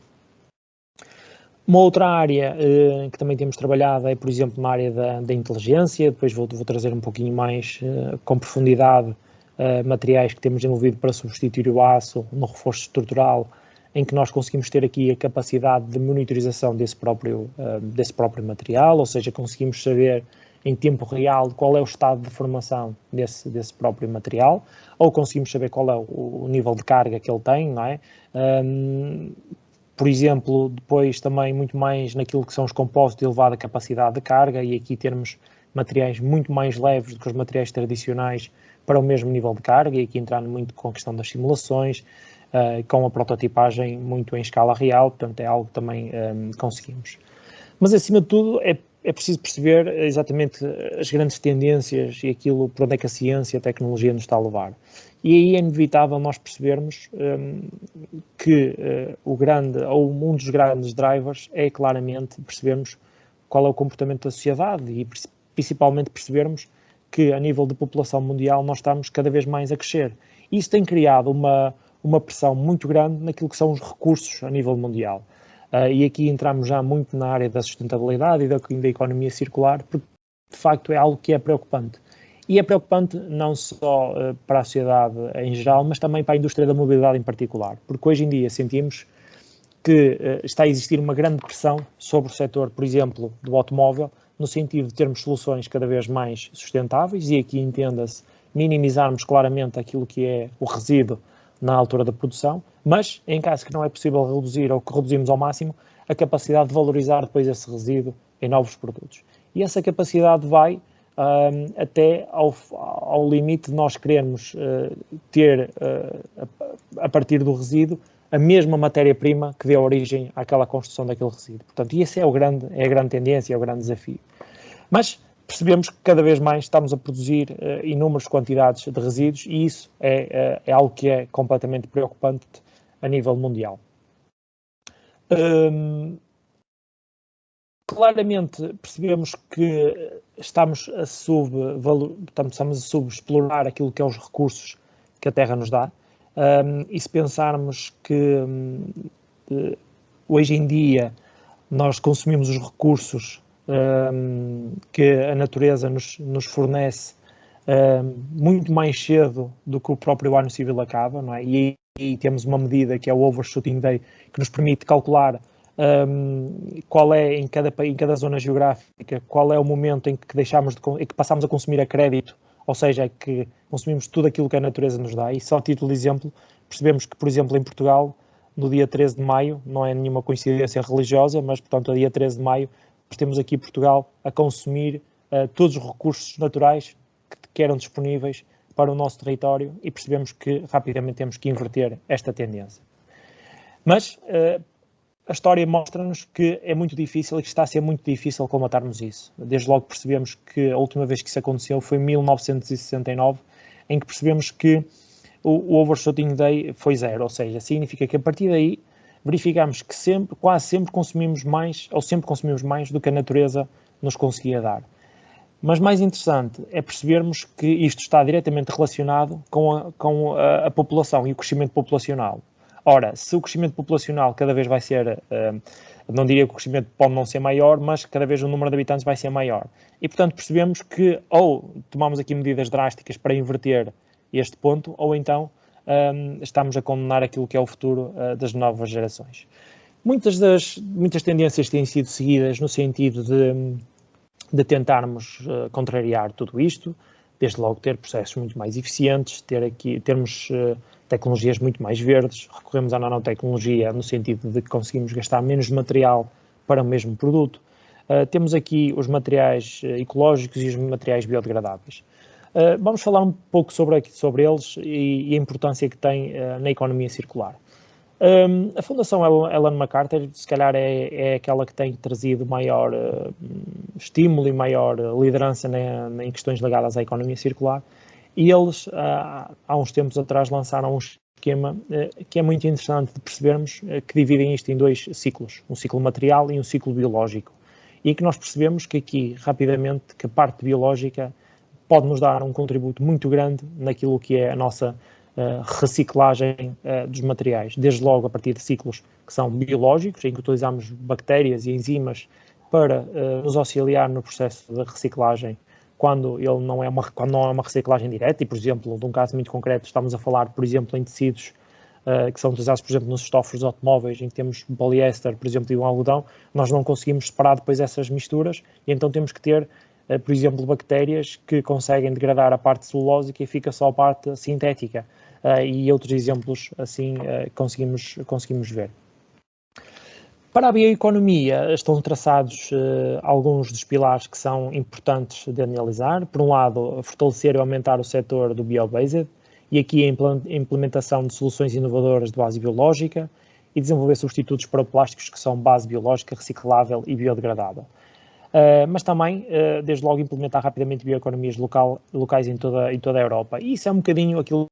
Uma outra área que também temos trabalhado é, por exemplo, na área da inteligência. Depois vou trazer um pouquinho mais com profundidade materiais que temos desenvolvido para substituir o aço no reforço estrutural, em que nós conseguimos ter aqui a capacidade de monitorização desse próprio material, ou seja, conseguimos saber em tempo real qual é o estado de formação desse próprio material, ou conseguimos saber qual é o nível de carga que ele tem, não é? Por exemplo, depois também muito mais naquilo que são os compostos de elevada capacidade de carga, e aqui termos materiais muito mais leves do que os materiais tradicionais para o mesmo nível de carga, e aqui entrando muito com a questão das simulações, com a prototipagem muito em escala real, portanto é algo que também conseguimos. Mas acima de tudo é preciso perceber exatamente as grandes tendências e aquilo por onde é que a ciência e a tecnologia nos está a levar. E aí é inevitável nós percebermos que um dos grandes drivers é claramente percebermos qual é o comportamento da sociedade e principalmente percebermos que a nível de população mundial nós estamos cada vez mais a crescer. Isso tem criado uma pressão muito grande naquilo que são os recursos a nível mundial. E aqui entramos já muito na área da sustentabilidade e da economia circular, porque de facto é algo que é preocupante. E é preocupante não só para a sociedade em geral, mas também para a indústria da mobilidade em particular, porque hoje em dia sentimos que está a existir uma grande pressão sobre o setor, por exemplo, do automóvel, no sentido de termos soluções cada vez mais sustentáveis, e aqui entenda-se minimizarmos claramente aquilo que é o resíduo na altura da produção, mas em caso que não é possível reduzir ou que reduzimos ao máximo, a capacidade de valorizar depois esse resíduo em novos produtos. E essa capacidade vai até ao limite de nós querermos ter, a partir do resíduo, a mesma matéria-prima que dê origem àquela construção daquele resíduo. Portanto, e essa é a grande tendência, é o grande desafio. Mas percebemos que cada vez mais estamos a produzir inúmeras quantidades de resíduos, e isso é algo que é completamente preocupante a nível mundial. Claramente percebemos que estamos a subexplorar aquilo que é os recursos que a Terra nos dá, e se pensarmos que hoje em dia nós consumimos os recursos que a natureza nos fornece muito mais cedo do que o próprio ano civil acaba, não é? E aí temos uma medida que é o Overshooting Day, que nos permite calcular qual é em cada zona geográfica, qual é o momento em que passamos a consumir a crédito, ou seja, que consumimos tudo aquilo que a natureza nos dá. E só a título de exemplo, percebemos que, por exemplo, em Portugal, no dia 13 de maio, não é nenhuma coincidência religiosa, mas, portanto, no dia 13 de maio, nós temos aqui Portugal a consumir todos os recursos naturais que eram disponíveis para o nosso território, e percebemos que rapidamente temos que inverter esta tendência. Mas a história mostra-nos que é muito difícil e que está a ser muito difícil combatarmos isso. Desde logo percebemos que a última vez que isso aconteceu foi em 1969, em que percebemos que o Overshooting Day foi zero, ou seja, significa que a partir daí verificamos que quase sempre consumimos mais, ou sempre consumimos mais do que a natureza nos conseguia dar. Mas mais interessante é percebermos que isto está diretamente relacionado com a população e o crescimento populacional. Ora, se o crescimento populacional cada vez vai ser, não diria que o crescimento pode não ser maior, mas cada vez o número de habitantes vai ser maior. E, portanto, percebemos que ou tomamos aqui medidas drásticas para inverter este ponto, ou então estamos a condenar aquilo que é o futuro das novas gerações. Muitas tendências têm sido seguidas no sentido de de tentarmos contrariar tudo isto, desde logo ter processos muito mais eficientes, termos tecnologias muito mais verdes, recorremos à nanotecnologia no sentido de que conseguimos gastar menos material para o mesmo produto. Temos aqui os materiais ecológicos e os materiais biodegradáveis. Vamos falar um pouco sobre eles e a importância que têm na economia circular. A Fundação Ellen MacArthur, se calhar, é aquela que tem trazido maior estímulo e maior liderança em questões ligadas à economia circular, e eles, há uns tempos atrás, lançaram um esquema que é muito interessante de percebermos, que dividem isto em dois ciclos, um ciclo material e um ciclo biológico, e em que nós percebemos que aqui, rapidamente, que a parte biológica pode nos dar um contributo muito grande naquilo que é a nossa reciclagem dos materiais, desde logo a partir de ciclos que são biológicos, em que utilizamos bactérias e enzimas para nos auxiliar no processo de reciclagem quando não é uma reciclagem direta, e, por exemplo, de um caso muito concreto, estamos a falar, por exemplo, em tecidos que são utilizados, por exemplo, nos estofos dos automóveis, em que temos poliéster, por exemplo, e um algodão, nós não conseguimos separar depois essas misturas, e então temos que ter, por exemplo, bactérias que conseguem degradar a parte celulósica e fica só a parte sintética, e outros exemplos assim conseguimos ver. Para a bioeconomia estão traçados alguns dos pilares que são importantes de analisar. Por um lado, fortalecer e aumentar o setor do biobased, e aqui a implementação de soluções inovadoras de base biológica e desenvolver substitutos para plásticos que são base biológica, reciclável e biodegradável. Mas também, desde logo, implementar rapidamente bioeconomias locais em toda a Europa. E isso é um bocadinho aquilo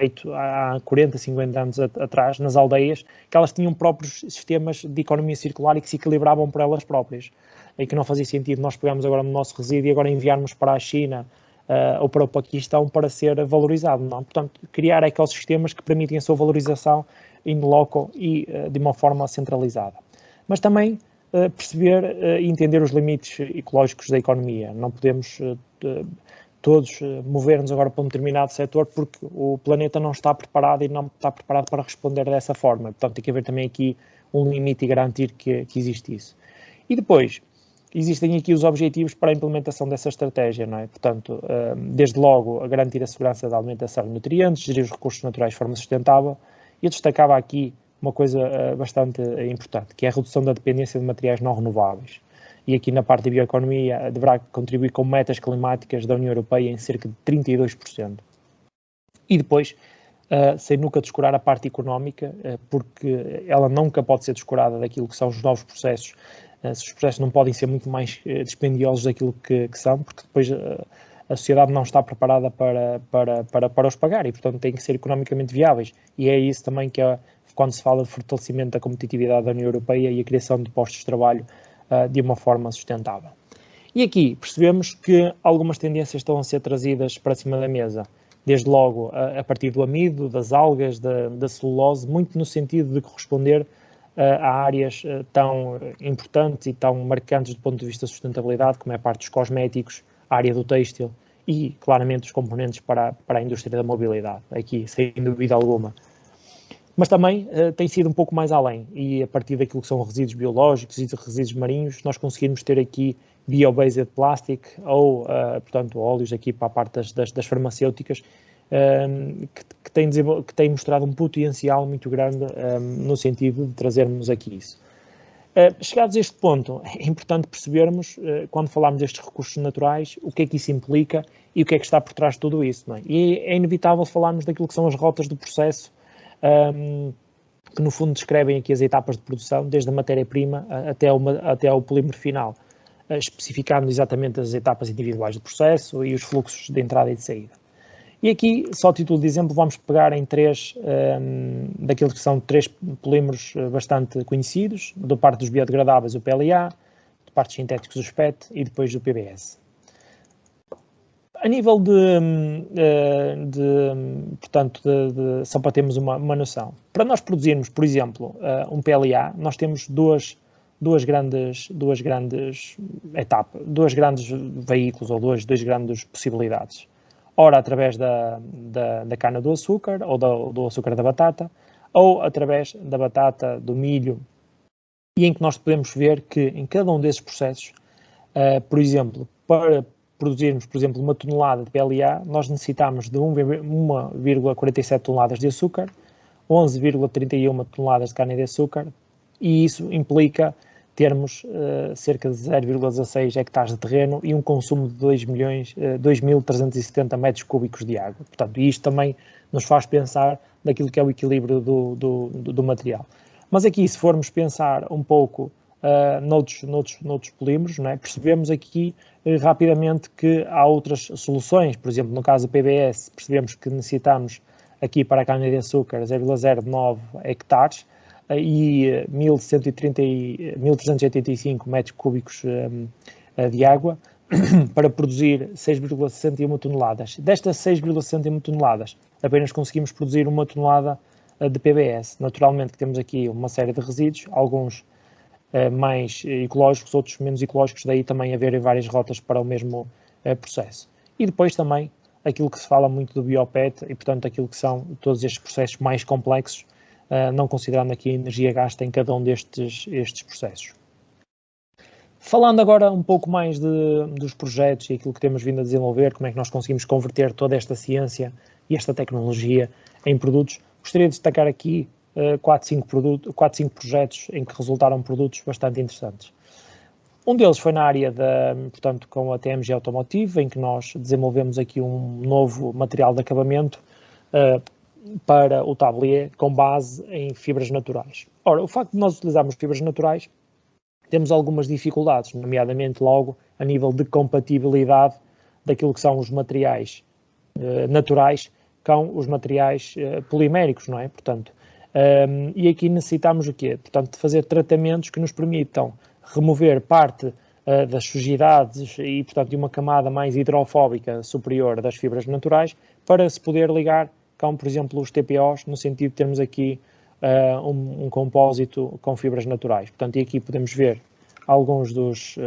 feito há 40, 50 anos atrás, nas aldeias, que elas tinham próprios sistemas de economia circular e que se equilibravam por elas próprias. E que não fazia sentido nós pegarmos agora no nosso resíduo e agora enviarmos para a China ou para o Paquistão para ser valorizado. Não? Portanto, criar ecossistemas que permitem a sua valorização in loco e de uma forma centralizada. Mas também perceber e entender os limites ecológicos da economia. Não podemos todos mover-nos agora para um determinado setor porque o planeta não está preparado e não está preparado para responder dessa forma. Portanto, tem que haver também aqui um limite e garantir que existe isso. E depois, existem aqui os objetivos para a implementação dessa estratégia, não é? Portanto, desde logo, a garantir a segurança da alimentação e nutrientes, gerir os recursos naturais de forma sustentável. E eu destacava aqui uma coisa bastante importante, que é a redução da dependência de materiais não renováveis. E aqui na parte da bioeconomia deverá contribuir com metas climáticas da União Europeia em cerca de 32%. E depois, sem nunca descurar a parte económica, porque ela nunca pode ser descurada daquilo que são os novos processos. Os processos não podem ser muito mais dispendiosos daquilo que são, porque depois a sociedade não está preparada para os pagar e, portanto, têm que ser economicamente viáveis. E é isso também que quando se fala de fortalecimento da competitividade da União Europeia e a criação de postos de trabalho de uma forma sustentável. E aqui percebemos que algumas tendências estão a ser trazidas para cima da mesa, desde logo a partir do amido, das algas, da celulose, muito no sentido de corresponder a áreas tão importantes e tão marcantes do ponto de vista da sustentabilidade, como é a parte dos cosméticos, a área do têxtil e, claramente, os componentes para a indústria da mobilidade, aqui, sem dúvida alguma. Mas também tem sido um pouco mais além, e a partir daquilo que são resíduos biológicos e resíduos marinhos, nós conseguimos ter aqui bio-based plastic ou, portanto, óleos aqui para a parte das farmacêuticas, que têm mostrado um potencial muito grande no sentido de trazermos aqui isso. Chegados a este ponto, é importante percebermos, quando falarmos destes recursos naturais, o que é que isso implica e o que é que está por trás de tudo isso. Não é? E é inevitável falarmos daquilo que são as rotas do processo, que no fundo descrevem aqui as etapas de produção, desde a matéria-prima até ao polímero final, especificando exatamente as etapas individuais do processo e os fluxos de entrada e de saída. E aqui, só a título de exemplo, vamos pegar em daqueles que são três polímeros bastante conhecidos, da parte dos biodegradáveis o PLA, de partes sintéticos os PET e depois do PBS. A nível portanto, só para termos uma noção, para nós produzirmos, por exemplo, um PLA, nós temos duas grandes etapas, dois grandes veículos ou duas grandes possibilidades. Ora através da cana do açúcar ou do açúcar da batata, ou através da batata, do milho, e em que nós podemos ver que em cada um desses processos Por exemplo, para produzirmos, por exemplo, uma tonelada de PLA, nós necessitamos de 1,47 toneladas de açúcar, 11,31 toneladas de cana-de-açúcar, e isso implica termos cerca de 0,16 hectares de terreno e um consumo de 2.370 metros cúbicos de água. Portanto, isto também nos faz pensar naquilo que é o equilíbrio do material. Mas aqui, se formos pensar um pouco noutros polímeros, não é? Percebemos aqui rapidamente que há outras soluções. Por exemplo, no caso do PBS, percebemos que necessitamos aqui para a cana-de-açúcar 0,09 hectares e 1.385 metros cúbicos de água para produzir 6,61 toneladas. Destas 6,61 toneladas, apenas conseguimos produzir 1 tonelada de PBS. Naturalmente que temos aqui uma série de resíduos, alguns mais ecológicos, outros menos ecológicos, daí também haverem várias rotas para o mesmo processo. E depois também aquilo que se fala muito do biopet e, portanto, aquilo que são todos estes processos mais complexos, não considerando aqui a energia gasta em cada um destes processos. Falando agora um pouco mais dos projetos e aquilo que temos vindo a desenvolver, como é que nós conseguimos converter toda esta ciência e esta tecnologia em produtos, gostaria de destacar aqui 4, 5 projetos em que resultaram produtos bastante interessantes. Um deles foi na área portanto, com a TMG Automotive, em que nós desenvolvemos aqui um novo material de acabamento para o tablier com base em fibras naturais. Ora, o facto de nós utilizarmos fibras naturais, temos algumas dificuldades, nomeadamente logo a nível de compatibilidade daquilo que são os materiais naturais com os materiais poliméricos, não é? Portanto, e aqui necessitamos o quê? Portanto, de fazer tratamentos que nos permitam remover parte das sujidades e, portanto, de uma camada mais hidrofóbica superior das fibras naturais para se poder ligar com, por exemplo, os TPOs, no sentido de termos aqui um compósito com fibras naturais. Portanto, e aqui podemos ver alguns dos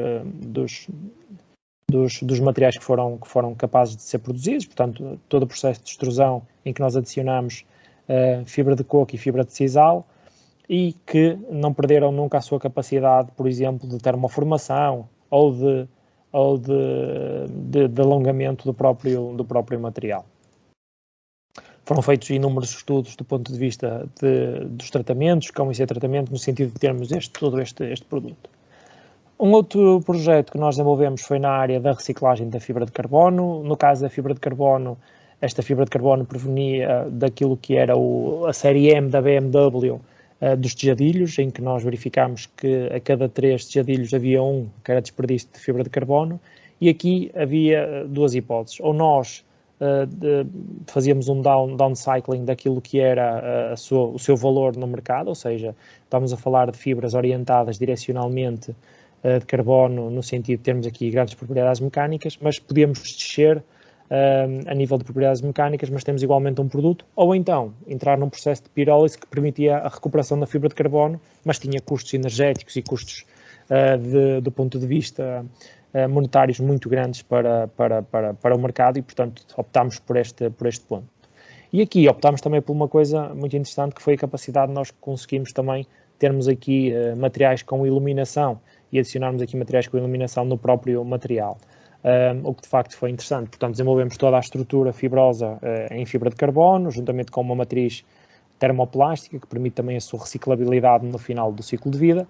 materiais que foram capazes de ser produzidos, portanto, todo o processo de extrusão em que nós adicionamos fibra de coco e fibra de sisal e que não perderam nunca a sua capacidade, por exemplo, de termoformação ou de alongamento do próprio material. Foram feitos inúmeros estudos do ponto de vista dos tratamentos, com esse tratamento, no sentido de termos todo este produto. Um outro projeto que nós desenvolvemos foi na área da reciclagem da fibra de carbono. No caso da fibra de carbono, esta fibra de carbono provenia daquilo que era a série M da BMW dos tejadilhos, em que nós verificámos que a cada 3 tejadilhos havia um que era desperdício de fibra de carbono, e aqui havia duas hipóteses. Ou nós fazíamos um downcycling daquilo que era o seu valor no mercado, ou seja, estamos a falar de fibras orientadas direcionalmente de carbono, no sentido de termos aqui grandes propriedades mecânicas, mas podíamos descer a nível de propriedades mecânicas, mas temos igualmente um produto, ou então entrar num processo de pirólise que permitia a recuperação da fibra de carbono, mas tinha custos energéticos e custos do ponto de vista monetários muito grandes para o mercado, e portanto optámos por este ponto. E aqui optámos também por uma coisa muito interessante, que foi a capacidade de nós conseguimos também termos aqui materiais com iluminação e adicionarmos aqui materiais com iluminação no próprio material. O que de facto foi interessante. Portanto, desenvolvemos toda a estrutura fibrosa em fibra de carbono, juntamente com uma matriz termoplástica, que permite também a sua reciclabilidade no final do ciclo de vida,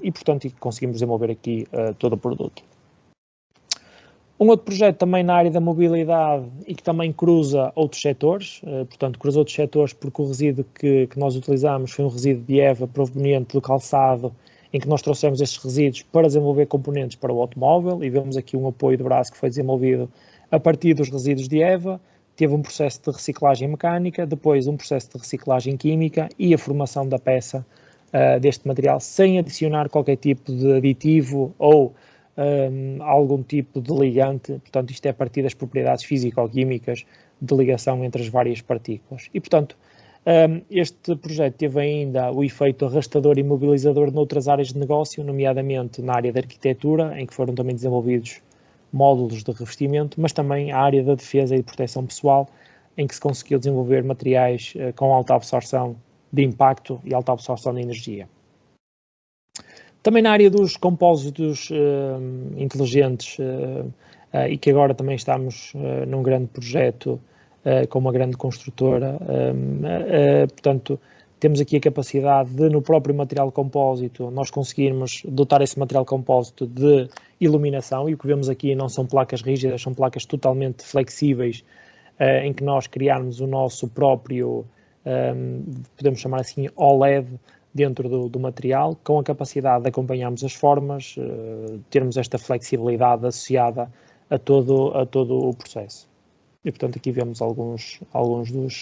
e portanto conseguimos desenvolver aqui todo o produto. Um outro projeto também na área da mobilidade e que também cruza outros setores, portanto cruza outros setores porque o resíduo que nós utilizamos foi um resíduo de EVA proveniente do calçado, em que nós trouxemos estes resíduos para desenvolver componentes para o automóvel, e vemos aqui um apoio de braço que foi desenvolvido a partir dos resíduos de EVA, teve um processo de reciclagem mecânica, depois um processo de reciclagem química e a formação da peça deste material, sem adicionar qualquer tipo de aditivo ou algum tipo de ligante. Portanto, isto é a partir das propriedades físico-químicas de ligação entre as várias partículas. E, portanto, este projeto teve ainda o efeito arrastador e mobilizador noutras áreas de negócio, nomeadamente na área da arquitetura, em que foram também desenvolvidos módulos de revestimento, mas também a área da defesa e proteção pessoal, em que se conseguiu desenvolver materiais com alta absorção de impacto e alta absorção de energia. Também na área dos compósitos inteligentes, e que agora também estamos num grande projeto com uma grande construtora, portanto, temos aqui a capacidade de, no próprio material compósito, nós conseguirmos dotar esse material compósito de iluminação, e o que vemos aqui não são placas rígidas, são placas totalmente flexíveis, em que nós criarmos o nosso próprio, podemos chamar assim, OLED, dentro do material, com a capacidade de acompanharmos as formas, termos esta flexibilidade associada a todo o processo. E, portanto, aqui vemos alguns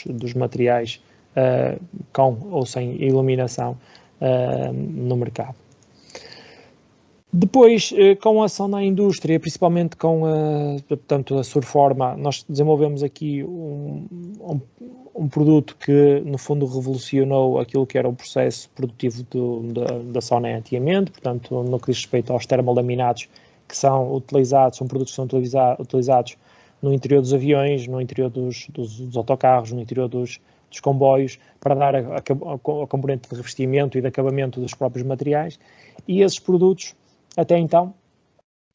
dos materiais com ou sem iluminação no mercado. Depois, com a ação na indústria, principalmente com portanto, a Surforma, nós desenvolvemos aqui um produto que, no fundo, revolucionou aquilo que era o processo produtivo da sauna antigamente, portanto, no que diz respeito aos termolaminados que são utilizados, são produtos que são utilizados no interior dos aviões, no interior dos autocarros, no interior dos comboios, para dar a componente de revestimento e de acabamento dos próprios materiais, e esses produtos, até então,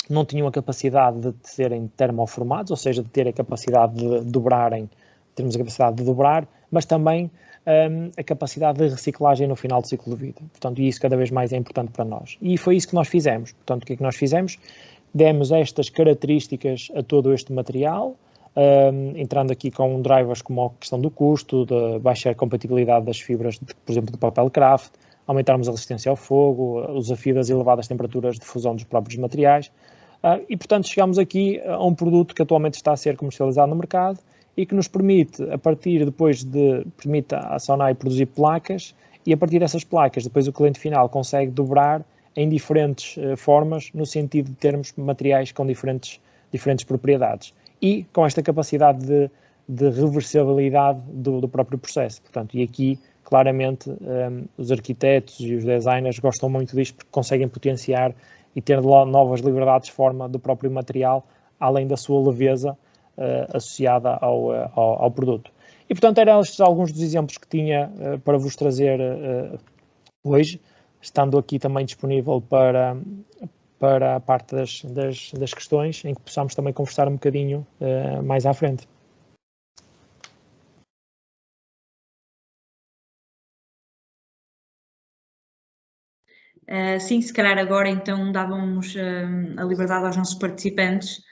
não tinham a capacidade de serem termoformados, ou seja, de ter a capacidade de dobrarem, termos a capacidade de dobrar, mas também a capacidade de reciclagem no final do ciclo de vida. Portanto, isso cada vez mais é importante para nós. E foi isso que nós fizemos. Portanto, o que é que nós fizemos? Demos estas características a todo este material, entrando aqui com drivers como a questão do custo, de baixar a compatibilidade das fibras, por exemplo, do papel craft, aumentarmos a resistência ao fogo, o desafio das elevadas temperaturas de fusão dos próprios materiais, e, portanto, chegamos aqui a um produto que atualmente está a ser comercializado no mercado e que nos permite, permite à Sonai produzir placas, e a partir dessas placas, depois o cliente final consegue dobrar em diferentes formas, no sentido de termos materiais com diferentes propriedades, e com esta capacidade de reversibilidade do próprio processo. Portanto, e aqui, claramente, os arquitetos e os designers gostam muito disto, porque conseguem potenciar e ter novas liberdades de forma do próprio material, além da sua leveza associada ao produto. E, portanto, eram estes alguns dos exemplos que tinha para vos trazer hoje, estando aqui também disponível para a parte das questões, em que possamos também conversar um bocadinho mais à frente. Sim, se calhar agora então dávamos a liberdade aos nossos participantes.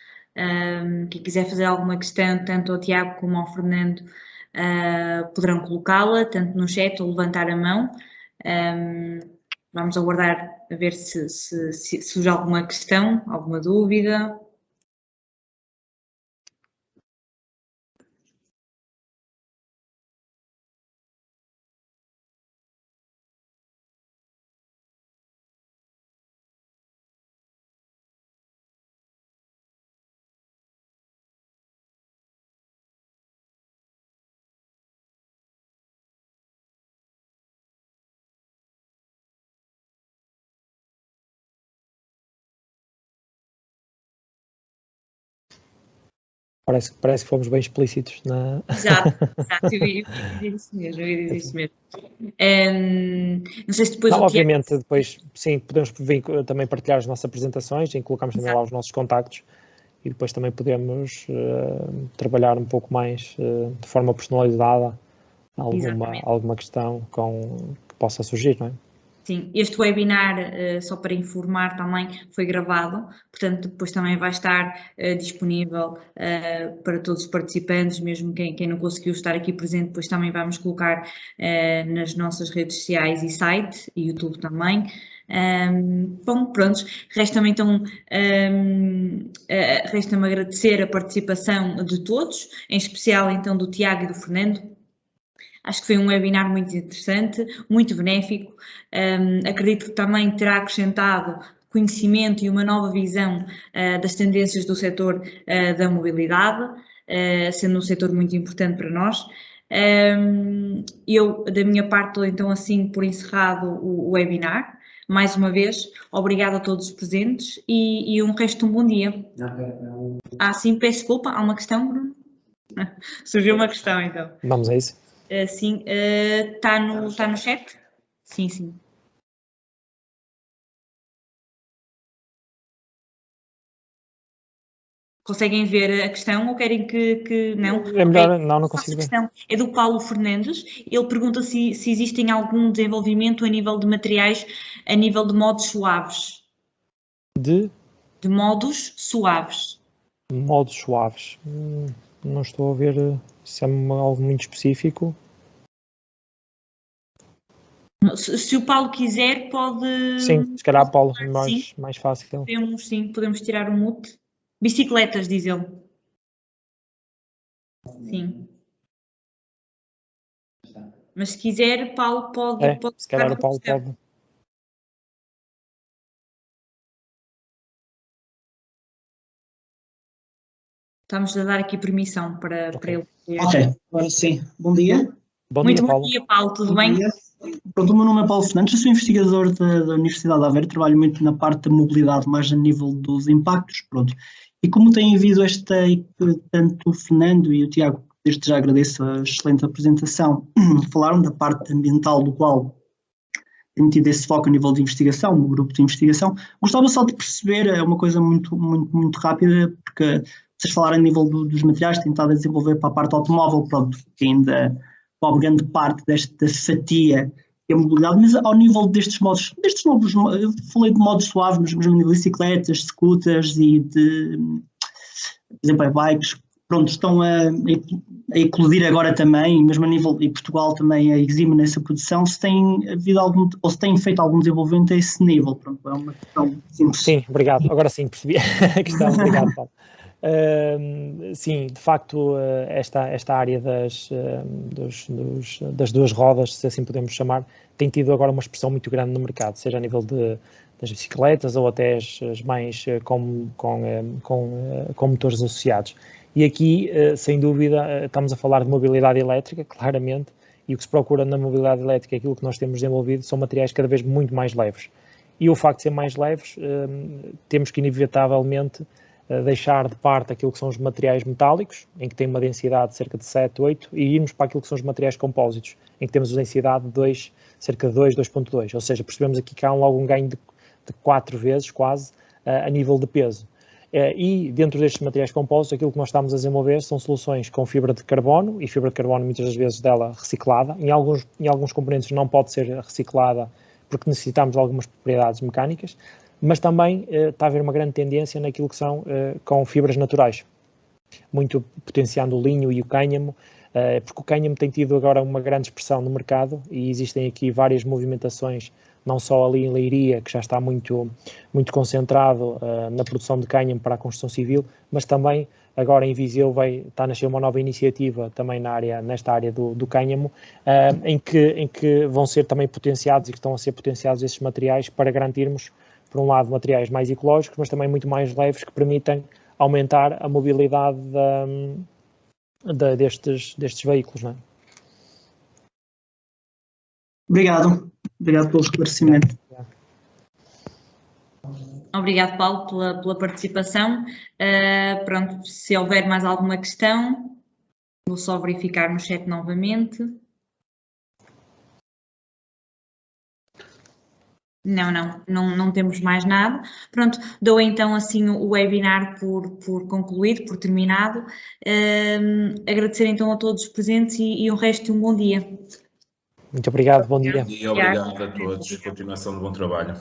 Quem quiser fazer alguma questão, tanto ao Tiago como ao Fernando, poderão colocá-la, tanto no chat ou levantar a mão. Vamos aguardar a ver se surge alguma questão, alguma dúvida. Parece que fomos bem explícitos na... Exato, eu ia dizer isso mesmo. Não sei se depois Não, obviamente, depois, sim, podemos vir também partilhar as nossas apresentações, em que colocamos também lá os nossos contactos, e depois também podemos trabalhar um pouco mais de forma personalizada alguma questão que possa surgir, não é? Sim, este webinar, só para informar também, foi gravado, portanto depois também vai estar disponível para todos os participantes, mesmo quem não conseguiu estar aqui presente, depois também vamos colocar nas nossas redes sociais e site, e YouTube também. Bom, prontos, resta-me então resta-me agradecer a participação de todos, em especial então do Tiago e do Fernando. Acho que foi um webinar muito interessante, muito benéfico. Acredito que também terá acrescentado conhecimento e uma nova visão das tendências do setor da mobilidade, sendo um setor muito importante para nós. Eu, da minha parte, dou então assim por encerrado o webinar. Mais uma vez, obrigado a todos os presentes e um resto de um bom dia. Sim, peço desculpa, há uma questão, Bruno? Surgiu uma questão, então. Vamos a isso? Sim, está no chat? Sim. Conseguem ver a questão ou querem que não? É melhor, Okay. não consigo ver. A questão é do Paulo Fernandes. Ele pergunta se existem algum desenvolvimento a nível de materiais, a nível de modos suaves. De modos suaves. Modos suaves. Não estou a ver se é algo muito específico. Se o Paulo quiser, pode... Sim, se calhar, Paulo, mais fácil. Podemos tirar o mute. Bicicletas, diz ele. Sim. Mas se quiser, Paulo pode... Se calhar o Paulo pode. Estamos a dar aqui permissão para ele. Ok, agora sim. Bom dia. Bom dia, Paulo. Tudo bem? Pronto, o meu nome é Paulo Fernandes, eu sou investigador da Universidade de Aveiro, trabalho muito na parte da mobilidade, mais a nível dos impactos, pronto. E como tem havido tanto o Fernando e o Tiago, desde já agradeço a excelente apresentação, falaram da parte ambiental, do qual tenho tido esse foco a nível de investigação, no grupo de investigação. Gostava só de perceber uma coisa muito rápida, porque vocês falaram a nível dos materiais, tentado a desenvolver para a parte automóvel, pronto, que ainda cobre grande parte desta fatia que é a mobilidade, mas ao nível destes modos, destes novos, eu falei de modos suaves, mas mesmo de bicicletas, scooters e de, por exemplo, bikes, pronto, estão a eclodir agora também, mesmo a nível, e Portugal também exime nessa produção, se tem havido ou se tem feito algum desenvolvimento a esse nível, pronto, é uma questão simples. Sim, obrigado, agora sim percebi a questão, obrigado, Paulo. Sim, de facto, esta área das duas rodas, se assim podemos chamar, tem tido agora uma expressão muito grande no mercado, seja a nível das bicicletas ou até as mais com motores associados. E aqui, sem dúvida, estamos a falar de mobilidade elétrica, claramente, e o que se procura na mobilidade elétrica, aquilo que nós temos desenvolvido, são materiais cada vez muito mais leves. E o facto de ser mais leves, temos que inevitavelmente deixar de parte aquilo que são os materiais metálicos, em que tem uma densidade de cerca de 7, 8, e irmos para aquilo que são os materiais compósitos, em que temos a densidade de cerca de 2, 2.2. Ou seja, percebemos aqui que há logo um ganho de 4 vezes, quase, a nível de peso. E dentro destes materiais compósitos, aquilo que nós estamos a desenvolver são soluções com fibra de carbono, e fibra de carbono muitas das vezes dela reciclada. Em alguns componentes não pode ser reciclada porque necessitamos de algumas propriedades mecânicas, mas também está a haver uma grande tendência naquilo que são com fibras naturais, muito potenciando o linho e o cânhamo, porque o cânhamo tem tido agora uma grande expressão no mercado e existem aqui várias movimentações, não só ali em Leiria, que já está muito concentrado na produção de cânhamo para a construção civil, mas também agora em Viseu está a nascer uma nova iniciativa também nesta área do cânhamo, em que vão ser também potenciados e que estão a ser potenciados esses materiais para garantirmos, por um lado, materiais mais ecológicos, mas também muito mais leves, que permitem aumentar a mobilidade destes veículos, não é? Obrigado pelo esclarecimento. Obrigado, Paulo, pela participação. Pronto, se houver mais alguma questão, vou só verificar no chat novamente. Não temos mais nada. Pronto, dou então assim o webinar por concluído, por terminado. Agradecer então a todos os presentes e o resto de um bom dia. Muito obrigado, bom dia. Obrigado a todos, continuação de bom trabalho.